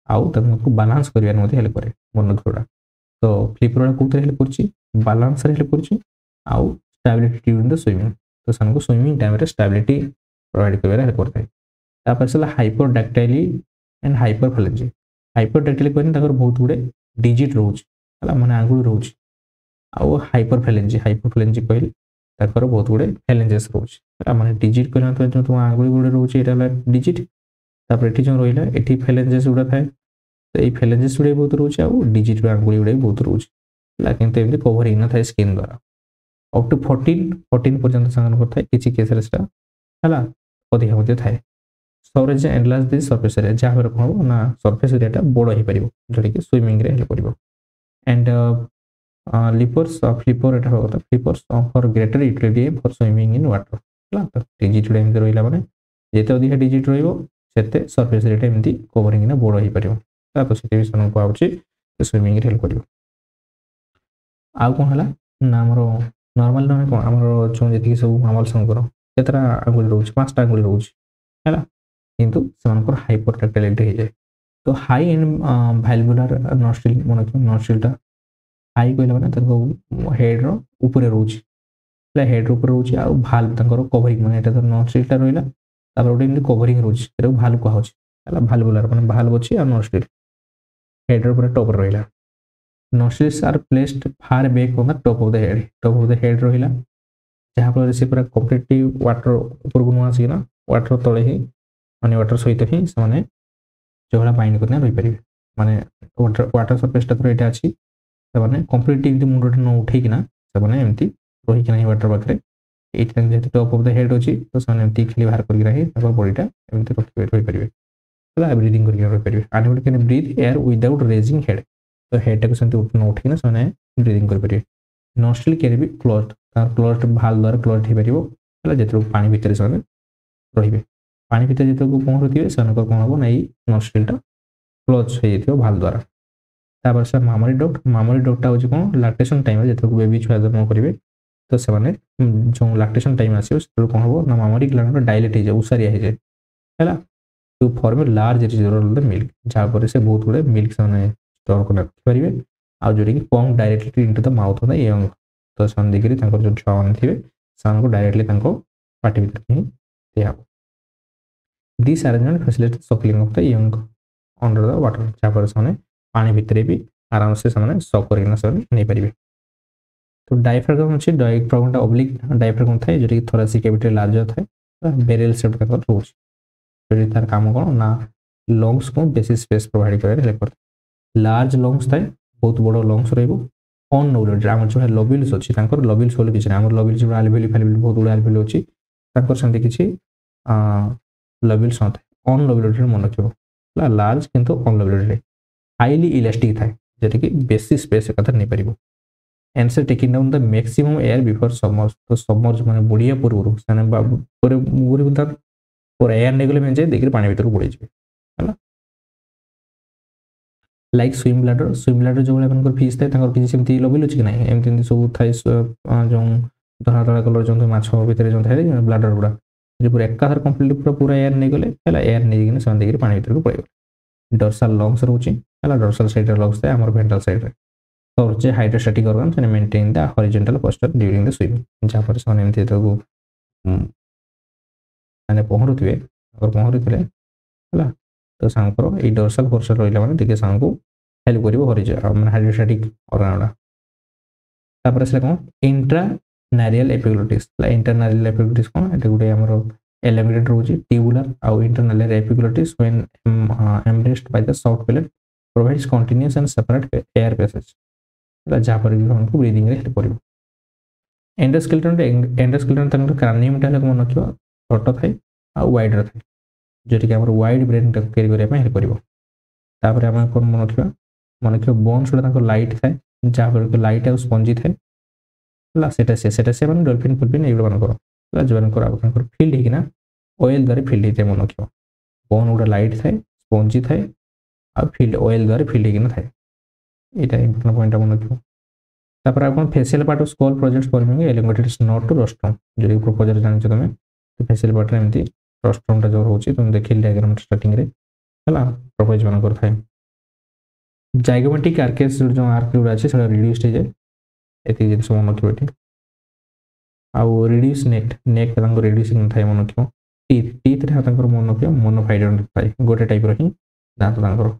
आउ तमको बैलेंस करिया मध्ये हेल्प करे मन थोड़ा तो फ्लिपर उडा कोते हेल्प करछि बैलेंस रे हेल्प करछि आउ स्टेबिलिटी ड्यूरिंग द स्विमिंग तो सनको स्विमिंग टाइम रे स्टेबिलिटी प्रोवाइड करबा हेल्प करथाय तापर सला हाइपरडैक्टाइली एंड हाइपरफैलेंजी हाइपरडैक्टाइली कोन ताकर बहुत गुडे डिजिट रहउछि हला माने आंगुल रहउछि आउ हाइपरफैलेंजी कहले ताकर बहुत गुडे फैलेंजेस रहउछि हला माने डिजिट कहले तो जो तुम आंगुल गुडे रहउछि एटा ला डिजिट तापर एठी जो रहिला एठी फैलेंजेस गुडा थाय तो ए फैलेंजेस गुडे बहुत रहउछि आउ डिजिट आंगुल गुडे बहुत रहउछि हला किंतु एमति कवरिंग न थाय स्किन द्वारा अप टू 14 पर्यंत संगन करथाय किछि केस रेस्टा हला अधिक मध्ये थाय storage enlarge this surface area जहाँ पर कोन ना सरफेस एरिया टा बड़ हे परिबो जडि कि स्विमिंग रे हेल्प करिवो एंड लिपर्स फ्लिपर एटा होता flippers for greater utility for swimming in water हला तो डिजिट एमति रहिला माने जेते अधिक डिजिट रहिबो सेते सरफेस एरिया एमति कवरिंग ना बड़ हे परिबो तो सेते भी सन को आउची स्विमिंग रे हेल्प करिवो आ कोन हला ना हमरो नॉर्मल न कोन हमरो जो जेति सब मामल संकर केतरा आंगुल रहउची पांचटा आंगुल रहउची हला किंतु सेमानकर हाइपरडैक्टाइलिटी हे जाय तो हाई एंड वैल्वुलर नॉस्ट्रिल नॉस्ट्रिल टा हाई कहले माने तनको हेड रो ऊपर रहउची ला हेड रो ऊपर रहउची आ भाल्व तंकर कवरिंग माने एटा तो नॉस्ट्रिल टा रहिला तापर ओटे इनली कवरिंग रहउची एटा भाल्व को होची हला वैल्वुलर माने भाल्व अछि आ नॉस्ट्रिल हेड रो ऊपर टॉप रहिला nostrils are placed far back on the top of the head रहिला जहाँ पर से पूरा कंप्लीटली वाटर ऊपर को आसी ना वाटर तळे ही माने वाटर सहित ही से जोला बाइंड करना रही परिबे माने वाटर सरफेस ता एटा अछि से माने कंप्लीटली इमति मुंडो न उठै किना से माने एमति रही किना वाटर बकरे एट तक जेते टॉप ऑफ द हेड अछि तो से एमति खाली बाहर कर रही तब बॉडीटा एमति रही परिबे हला ब्रीथिंग कर रही परिबे animal can breathe air without raising head तो हेड टा सेमति न उठै किना से ब्रीथिंग कर परिबे नॉस्ट्रिल कैन बी क्लोज्ड तार क्लोज्ड भाल द्वारा क्लोज्ड हे परिबो हला जेते पानी भीतर से रहिबे पानी भीतर जेते को पहुंचथिबे सनको कोन हो नै नॉस्ट्रिल टा क्लोज हे जेते भाल द्वारा तापर से मामरी डॉट टा हो कोन लैक्टेशन टाइम जेते को बेबी छुआ जन्म करिवे तो से माने जो लैक्टेशन टाइम आसीयो से कोन हो ना मामरी ग्लैंड डायलेट हे जाय उसारिया हे जाय हला to form large reservoir the milk जहाँ पर से बहुत गुडे मिल्क से स्टोर कर रखि परिबे आ जोड़ी की pump directly into the mouth of the young तो सन देखि तांकर जो छुआ मान थिबे सन को डायरेक्टली तांको पार्टी भीतर ही दिया this arrangement facilitate suckling of the young under the water जहाँ पर से पानी भीतर भी आराम से सक करना से नहीं पारे तो डायफ्राग्म अच्छे डायफ्राग्म ऑब्लिक डायफ्राग्म थाए जोटा कि थोरासिक कैविटी लार्जर थाए बेरेल शेप का रोचे तार काम कौन ना लंग्स को बेसी स्पेस प्रोवाइड कर हेल्प करता लार्ज लंग्स थाए बहुत बड़ लंग्स रन नोबुलेटेड आम जो लबिल्स अच्छी लबिल्स बोले किसी ना लबिल्स जो आलभेली फैलभेली बहुत गुड़ा आलभेली अच्छी सेमती किसी लबिल्स न था अनलबिलेटेड मन रखिए लार्ज किंतु अनलबिलेटेड हाईली इलास्टिक थाए जोटा कि बेसी स्पेस एक नहीं पार answer taking down the maximum air before submerge तो सबमर्ज माने बुड़िया पूर्व पूरा एयर नहीं गले मेजे देखिए पानी भीतर बुड़े है लाइक स्विम ब्लाडर जो भाई फिश थाए किसी सेमती लबिल अच्छी कि ना एमती सब थाए जो धड़ा धड़ा कलर जो माछ भितर जो थाए ब्लाडर गुड़ा पूरा एकाथर कम्प्लीट पूरा एयर नहीं गले एयर नहीं से देखिए पानी भीतर को पड़े डर्साल लंग्स रोचे डर्साल साइड लंग्स थाए आम ventral side search hydrostatic organs and maintain the horizontal posture during the swimming जहाँ पर से एमती माने पहरुवे पहरुले है तो सांकर ये डोर्सल पोर्शन रहा मैंने टे सांको हेल्प कर मैंने हाइड्रोस्टैटिक ऑर्गन तापर से कौन इंट्रानारियल एपिग्लोटिस इंटरनारियल एपिग्लोटिस कौन ये गोटे आम एलिमिनेटेड रोचे ट्यूबुलर आउ intranarial epiglottis when embraced by the soft palate provides continuous and separate air passage जहाँ पर हमको ब्रीदिंग रे हेल्प कर एंडोस्केलेटन क्रानियम मन रखिए छोट थाए आ वाइड थाए जोटी कि वाइड ब्रेन कैरी करने हेल्प कर आम कौन मन रखा बोन्स गुड़ा लाइट थाए जहाँ पर लाइट आ स्पंजी थाए से मैंने डॉल्फिन फुलफिन ये जो फिल्ड होना ऑयल द्वारा फिल्ड होता है मन रख बोन गुड़ा लाइट थाए स्पंजी थाए आ फिल्ड ऑयल द्वारा फिल्ड होना थाए यहाँ इंपोर्टेंट पॉइंट मन रख तापर आप facial part of skull project forming elongated snout to rostrum जो प्रोपोजर जानते तुम तो फेसियल पार्ट एमती रोस्ट्रम जो रोचे तुम देख डायग्राम स्टार्टिंग रे है प्रोपोज मान कर जाइगोमेटिक आर्केस जो आर्क गुड़ा अच्छे से रिड्यूस्ड हो जाए ये जिन मन रखिए आउ रिड्यूस नेक नेक रिड्यूसिंग थाए मन रख टीथ मन रख मोनोफाइडोंट थाए गोटे टाइप रही दाँत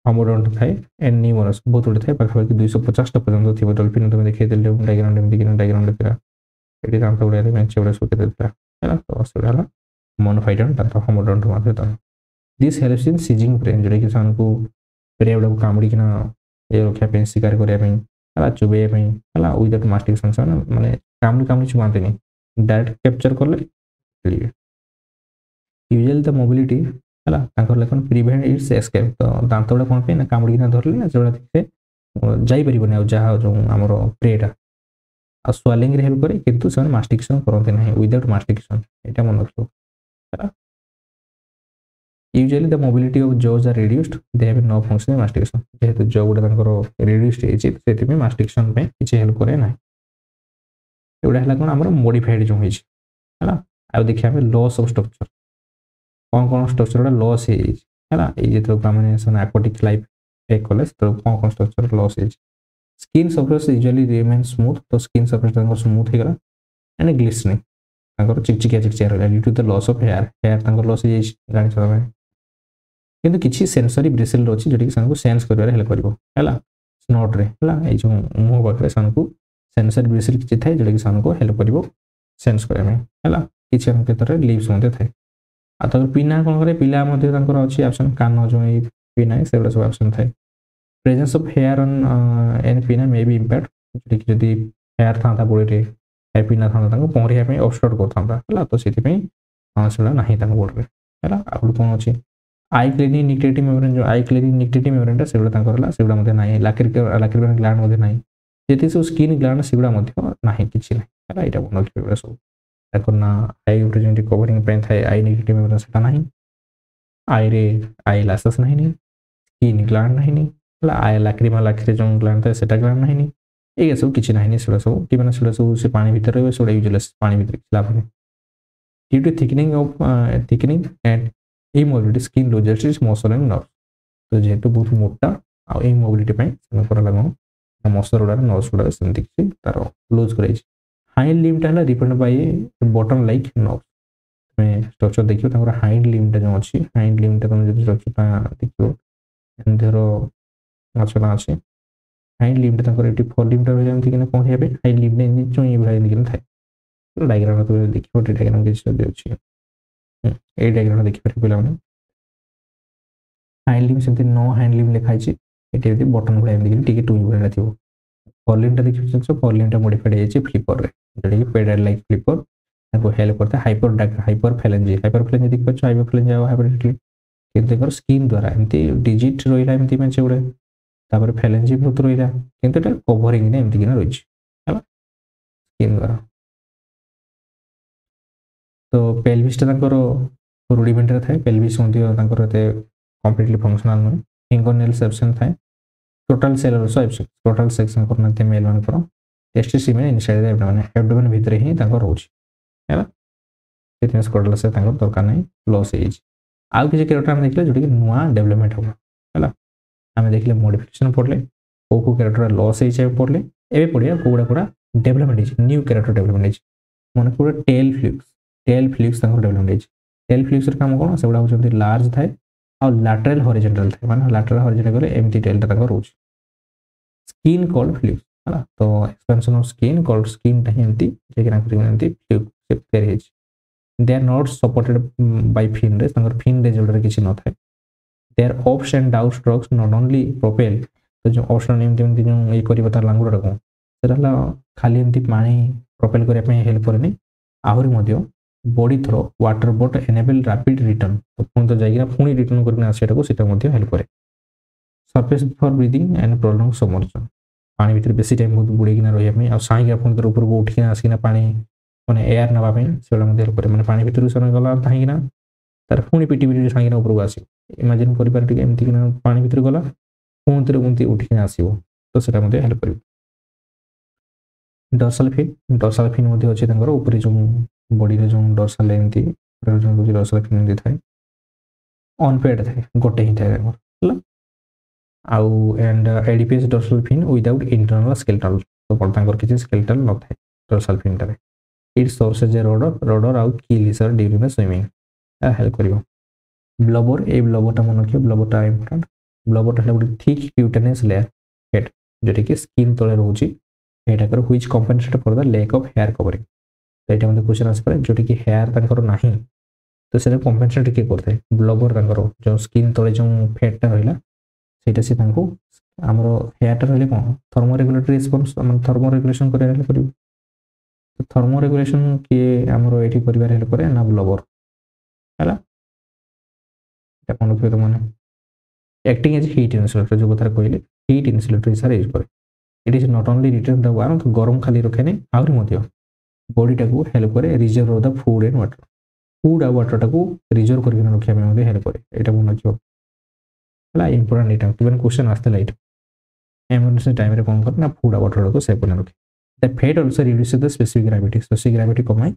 हमोडोंट थाए एंड न्यूमरस बहुत गुड़े थाए पाखापाखि 250 पर्यटन थी डॉल्फिन तुम देखते डायग्राम डायग्राम ये दाँत गुड़ा मेचे गुड़ा सुखी देता है तो सेटा मोनोफाइडोंट दाँत homodont this helps in seizing prey जोटा कि प्रे गुड़ा कामुड़ीना ये रखापी शिकार करने चुबेबा है विदाउट मास्टिकेशन से मैंने कामुड़ी कामुड़ी चुबाते डायरेक्ट कैप्चर कले यूजुअली द मोबिलिटी है प्रिवेंट इट्स एस्केप तो दाँत गुड़ा कौन पे कामुड़ीना धरले से जापर जहाँ जो आम प्रेटा आ स्वालिंग हेल्प करे किंतु से मास्टिकेशन करते ना विदाउट मास्टिकेशन यहाँ मन रख usually the mobility of jaws are reduced they have no function in mastication जेहेतु जॉ गुड़ा रिड्यूस्ड होती मास्टिकेशन पे किसी हेल्प करे ना एगुड़ा है कौन आम मॉडिफाइड जो है आ देखिए आम लॉस ऑफ स्ट्रक्चर कौन कौन स्ट्रक्चर गुड़ा लॉस है मैंने एक्वाटिक लाइफ टेक कले कौन कौन स्ट्रक्चर लॉस है skin surface usually remain smooth तो स्किन सरफेस स्मूथ होगा एंड ग्लिसनिंग चिकचिकिया चिकचिया रहा due to the loss of hair hair loss हो जाए किंतु किसी सेंसरी ब्रिसेल अच्छी जोटी कि सेन्स कर हेल्प कर स्नोट रे है जो मुँह पाखे सेंसरी ब्रिसेल किसी थाए जोटा कि हेल्प कर सेन्स करने किसी क्षेत्र में लिप्स थाए आ तो पिना कौन करे पिला अच्छी ऑप्शन कान जो पिना है से सब ऑप्शन थाए presence of hair on an pinna may B impact जोटा कि जदि हेयर था बॉडी में पिना था पहरिया ऑब्स्ट्रक्ट करता तो से ना बोर्ड में है आउ कौन अच्छी आई क्लीनिंग निक्टेटिव मेम्ब्रेन जो आई क्लीनिंग निक्टेटिव मेम्ब्रेन से ना लाक्रिमल ग्लैंड ना जी सब स्किन ग्लैंड से ना कि ना यहाँ मन रखिए सब ना आई रिप्रेजेंटेटिव कवरिंग थाए आई निगेटिव मेम्ब्रेन से ना आई रे आई लासेस ना स्किन ग्लैंड ना आई लाक्रिमल आखिरी जो ग्लैंड थाए ग्लैंड ना ये सब किसी ना सब कि मैंने सब से पानी भर रही है यूजलेस पानी भर लाभ नहीं due to thickening and immobility skin loses its muscle and nerve तो जेहेतु बहुत मोटा आ इमोबिलिटी लगन मसल गुड़ा नर्व्स गुड़ा सेमती किसी तार लूज कर हाइंड लिम्बटा है depend by button like nerve तुम्हें स्ट्रक्चर देखिए हाइंड लिम्बटा जो अच्छी हाइंड लिम्बटा तुम जो स्ट्रक्चर देखिए देहर मछला अच्छे हाइंड लिम्बटा ये फोर लिम्बटा जमी पहुँचा हाइंड लिम्ब जो ये भाई थाए डायग्राम तुम देखिए डायग्राम किसी अच्छी ये डायग्राम देखिए पे हाइंड लिम्ब सेमती नो हाइंड लिम्ब लिखाई ये बटन गुड़ा एमती टुई भाई थी फोर लिम्बटा देखिए फोर लिम्बटा मॉडिफाइड हो फ्लिपर जोटा कि पेडल लाइक फ्लिपर हेल्प करता है हाइपर फैलेंजी देखिए हाइपर फैलेंजी हाइपर स्किन द्वारा एमती डिजिट रहा एमती मैचे गुड़े फैलेंजी बहुत रहा कि कवरिंग एमती रही स्किन द्वारा तो पेल्विसटा रुडिमेंटरी थाए पेल्विस कम्प्लीटली फंक्शनल नुहे फिंगरनेल्स एब्सेंट थाए टोटल सेल टोटल सेक्शन करना मेल मान टेस्टिस इनसाइड एब्डोमेन भितर ही रोचे है स्कोडल से दरकार नहीं लॉस हो आउ किसी कैरेक्टर आम देखले जोटा कि नुआ डेवलपमेंट हम है आम देखले मॉडिफिकेशन पढ़ले को कैरेक्टर लॉस हो पड़े एवं पढ़िया कोड़ा डेवलपमेंट न्यू कैरेक्टर डेवलपमेंट मन को tail flukes development tail flukes काम कौन से गुड़ा लार्ज थाए आ लैटरल हॉरिजॉन्टल थाए माने लैटरल हॉरिजॉन्टल गले एमटी टेलटा रोच स्किन कॉल्ड फ्लिक्स है तो expansion of skin called skin एमती flukes they are not supported by fin ray fin ray जोड़ा किसी न थाए they are ups and down strokes not only propel तो जो ऑप्शन एमती जो ये करिबा तार लांगुड़ा को सेटा खाली एमती पानी प्रोपेल करने पे हेल्प करनी आहरी मध्य body through water but enable rapid return तो पुणी तो जाइए पुणी रिटर्न करके आसाटा को हेल्प करे surface for breathing and prolong submersion पानी भीतर बेसी टाइम बुड़ेकिना रही आ साइक पुणी तो ऊपर को उठिना आसिना पानी माने एयर नापी से हेल्प करे मैंने पानी भीतर से गला धाइकिना तार पुणी पिटी पिटी साइकिना ऊपर को आस इमेजिन करमती पानी भीतर गला पुणी थे एमती उठिना आसो तो सेटा हेल्प कर डर्सल फिन अच्छे ऊपर जो बॉडी जो डर्सल एमती डर्सल फिन थाए अनपेड थाए गोटे ही थाए आउ and adipose dorsal fin without internal skeletal तो किसी स्केलेटल न थाए डर्सल फिन टारे it serves as a rudder आउ की लिसर ड्यूरिंग द स्विमिंग हेल्प करिवो ब्लबर ए ब्लबरटा मन रखियो ब्लबरटा इंपोर्टेंट ब्लबरटा है गोटे थिक क्यूटेनियस लेयर हेड जोटा कि स्किन तले रोची हेड which compensate for the lack of hair covering तो यहाँ मतलब क्वेश्चन आसपे जोटा कि हेयर तंकर नाही तो से कॉम्पेनसेट किए करते ब्लबर जो स्किन तले जो फैटा रहा सेटा से आमर हेयरटा रही कौन thermo regulatory response thermo regulation कर थर्मो रेगुलेशन किए आमर ये कर हेल्प करे ना ब्लबर है कौन रखिए तो मैंने एक्टिंग एज हीट इन्सुलेटर जो कथा कहले हीट इन्सुलेटर हिसाब यूज करे it is not only return the warm तो गरम खाली रखे आहरी बॉडीटा को हेल्प करे reserve of the food and water food आ वाटरटा को रिजर्व करके रखा हेल्प करे यहाँ मन रखियो है इंपोर्टेंट एटा इवन क्वेश्चन आसता ये एमरजेंसी टाइम कौन करना फूड आ वाटर को सेव करके रखे the fat also reduce the specific gravity कमाए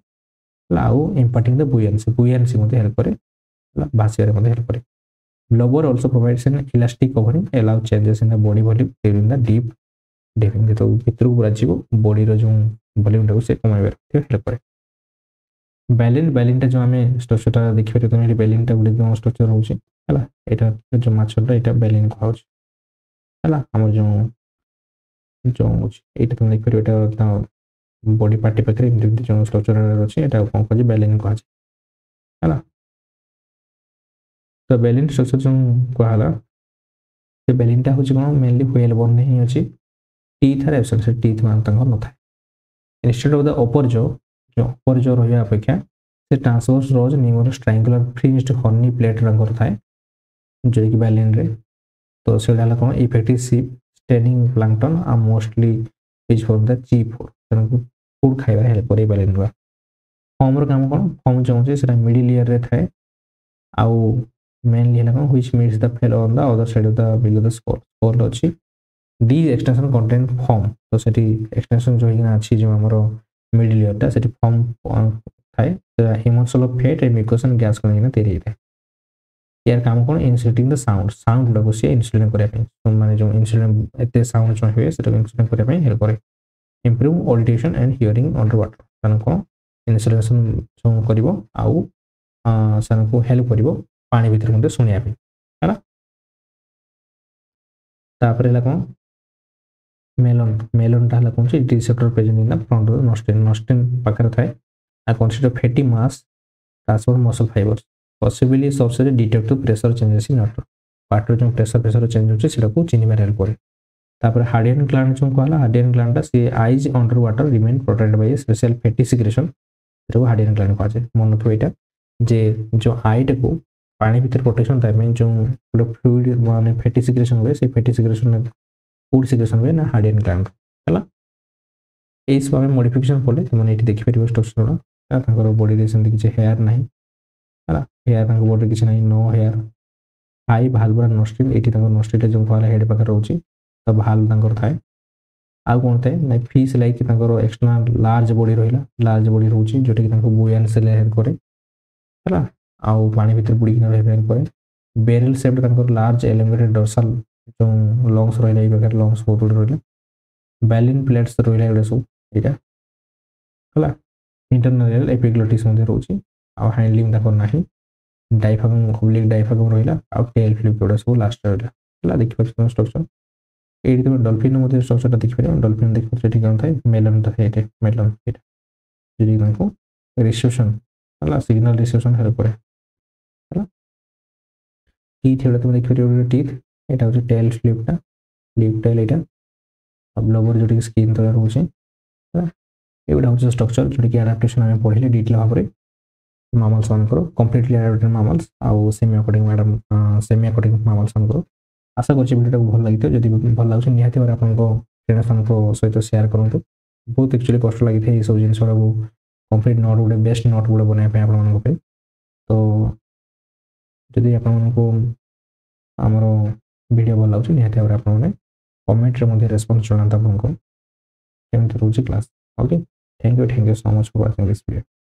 आउ इम्पार्टिंग द बुयांसी हेल्प करे भाषा हेल्प करे blubber also provides N elastic covering allow changes in the body volume during the deep dipping तो भीतर को पूरा जीव बॉडी जो वॉल्यूम टाको से कमाइबार हेल्प करे बैलिनटा जो आम स्ट्रक्चरटा देखिए तुम ये बैलिनटा गोटे जो स्ट्रक्चर हो यहाँ जो माछटा यहाँ बैलिन कहूँ है आम जो जो ये तुम देखिए यहाँ बॉडी पार्टी पाखे जो स्ट्रक्चर अच्छे यहाँ कौन कह बैलिन कहला है तो बैलिन स्ट्रक्चर जो कहला से बैलिनटा हूँ कौन मेनली व्हेल बोन ही अच्छी टीथ आर एब्सेंट से टीथ मान न था इंस्टेड ऑफ द अपर जो अपर जो रहा अपेक्षा से ट्रांसवर्स रोज numerous triangular fringed horny plate रंगर थाए जो कि बैलिन रे तो से कौन इफेक्टिव सीप स्टेनिंग प्लांक्टन आ मोस्टली यूज फॉर द ची फूड खाइबार हेल्प करे बैलिन गुआ फॉर्म काम कौन फॉर्म जो है मिडिल ईयर रे थाए आउ मेनली है कौन which meets the fellow on the other side of the below the skull अच्छी दीज एक्सटेंशन कंटेन फॉर्म तो से एक्सटेंशन जो अच्छी जो आमर मिडिल ईयरटा से फॉर्म थाए इमोशनल of fat and mucus and gas को तैयारी था यार काम कौन इन्सुलेटिंग द साउंड गुड़ा सी इन्सुलेट करने माने जो इन्सुलेट एत साउंड जो हुए से इन्सुलेट करने हेल्प करे improve audition and hearing under water कौन इन्सुलेशन जो कर आउ को हेल्प कर पानी भीतर मध्य शुणा है कौन मेलन है कौन receptor present in the front of nostril पाखर थाए आ consist of fatty mass transport muscle fibres possibly source detect pressure changes in water जो प्रेशर चेंज होचे सेटा को चिन्हबार हेल्प करे तापर हार्डियन ग्लैंड जो कहला Harderian gland see eyes under water remain protected by special fatty secretion सेटा को हार्डियन ग्लैंड कहा जाए मन रखो एटा जे जो आईटा को पानी भीतर प्रोटेक्शन टाइम जो फ्लूइड माने फैटी सिक्रेशन हुए से फैटी सिक्रेशन फूड सिक्रेशन हुए ना हार्डियन ग्लैंड है ये सब आम मॉडिफिकेशन कले तुमने ये देखिपर स्ट्रक्चर बॉडी में किसी हेयर ना है हेयर बॉडी किसी ना नो हेयर हाई भालबुरा नस्ट्रिल ये नस्ट्रिल जो कहला हेड पाखे रोचे तो भाल थाए आउ कौन थाए ना fish like external large body रहा लार्ज बॉडी रोचे जोटा कि बुयांसी हेल्प करे है आउ पानी भीतर बुड़ीकिना हेल्प करे बेरेल शेप्ड लार्ज एलिंगेटेड डोर्सल जो लंग्स रहा ये प्रकार लंग्स बहुत गुड रहा बैलिन प्लेट्स रहा एगुड़ा सब यहाँ है इंटरनल एपिग्लोटिस रोचे आ हैंडलिंग तक ना डायफ्राम ओब्लिक डायफ्राम रहा आ टेल फ्लिप गुड़ा सब लास्ट रहा देखिए स्ट्रक्चर ये डल्फिन स्ट्रक्चर देखिए डल्फिन देखिए कौन था मेलन था मेलन को रिसेप्शन है सिग्नल रिसेप्शन हेल्प करे टीथ ये तुम देखिए टीथ यहाँ हूँ टेल फ्लिपटा फ्लिप टेल यहाँ अब लोवर जो स्किन तले रोचे एगुड़ा हूँ स्ट्रक्चर जोटा कि आडाप्टेशन आम पढ़े डिटेल भाव में मामल्स मानकर कम्प्लीटली आडाप्टेड मामल्स आउ सेमी aquatic मामल्स मानकर आशा कर भिडियो भल लगी जब भल लगे निहाती भाव आप फ्रेंड्स मान सहित शेयर करूँ बहुत एक्चुअली कष्ट लगी ये सब जिन कंप्लीट नट गोटे बेस्ट नट गोटे बनवाई आप तो जदि आपको आमर वीडियो भल लगे निहाती भाव आपने कमेंट रे रेस्पॉन्स जनाता आपको केमती रोचे class okay thank you so much for watching this video.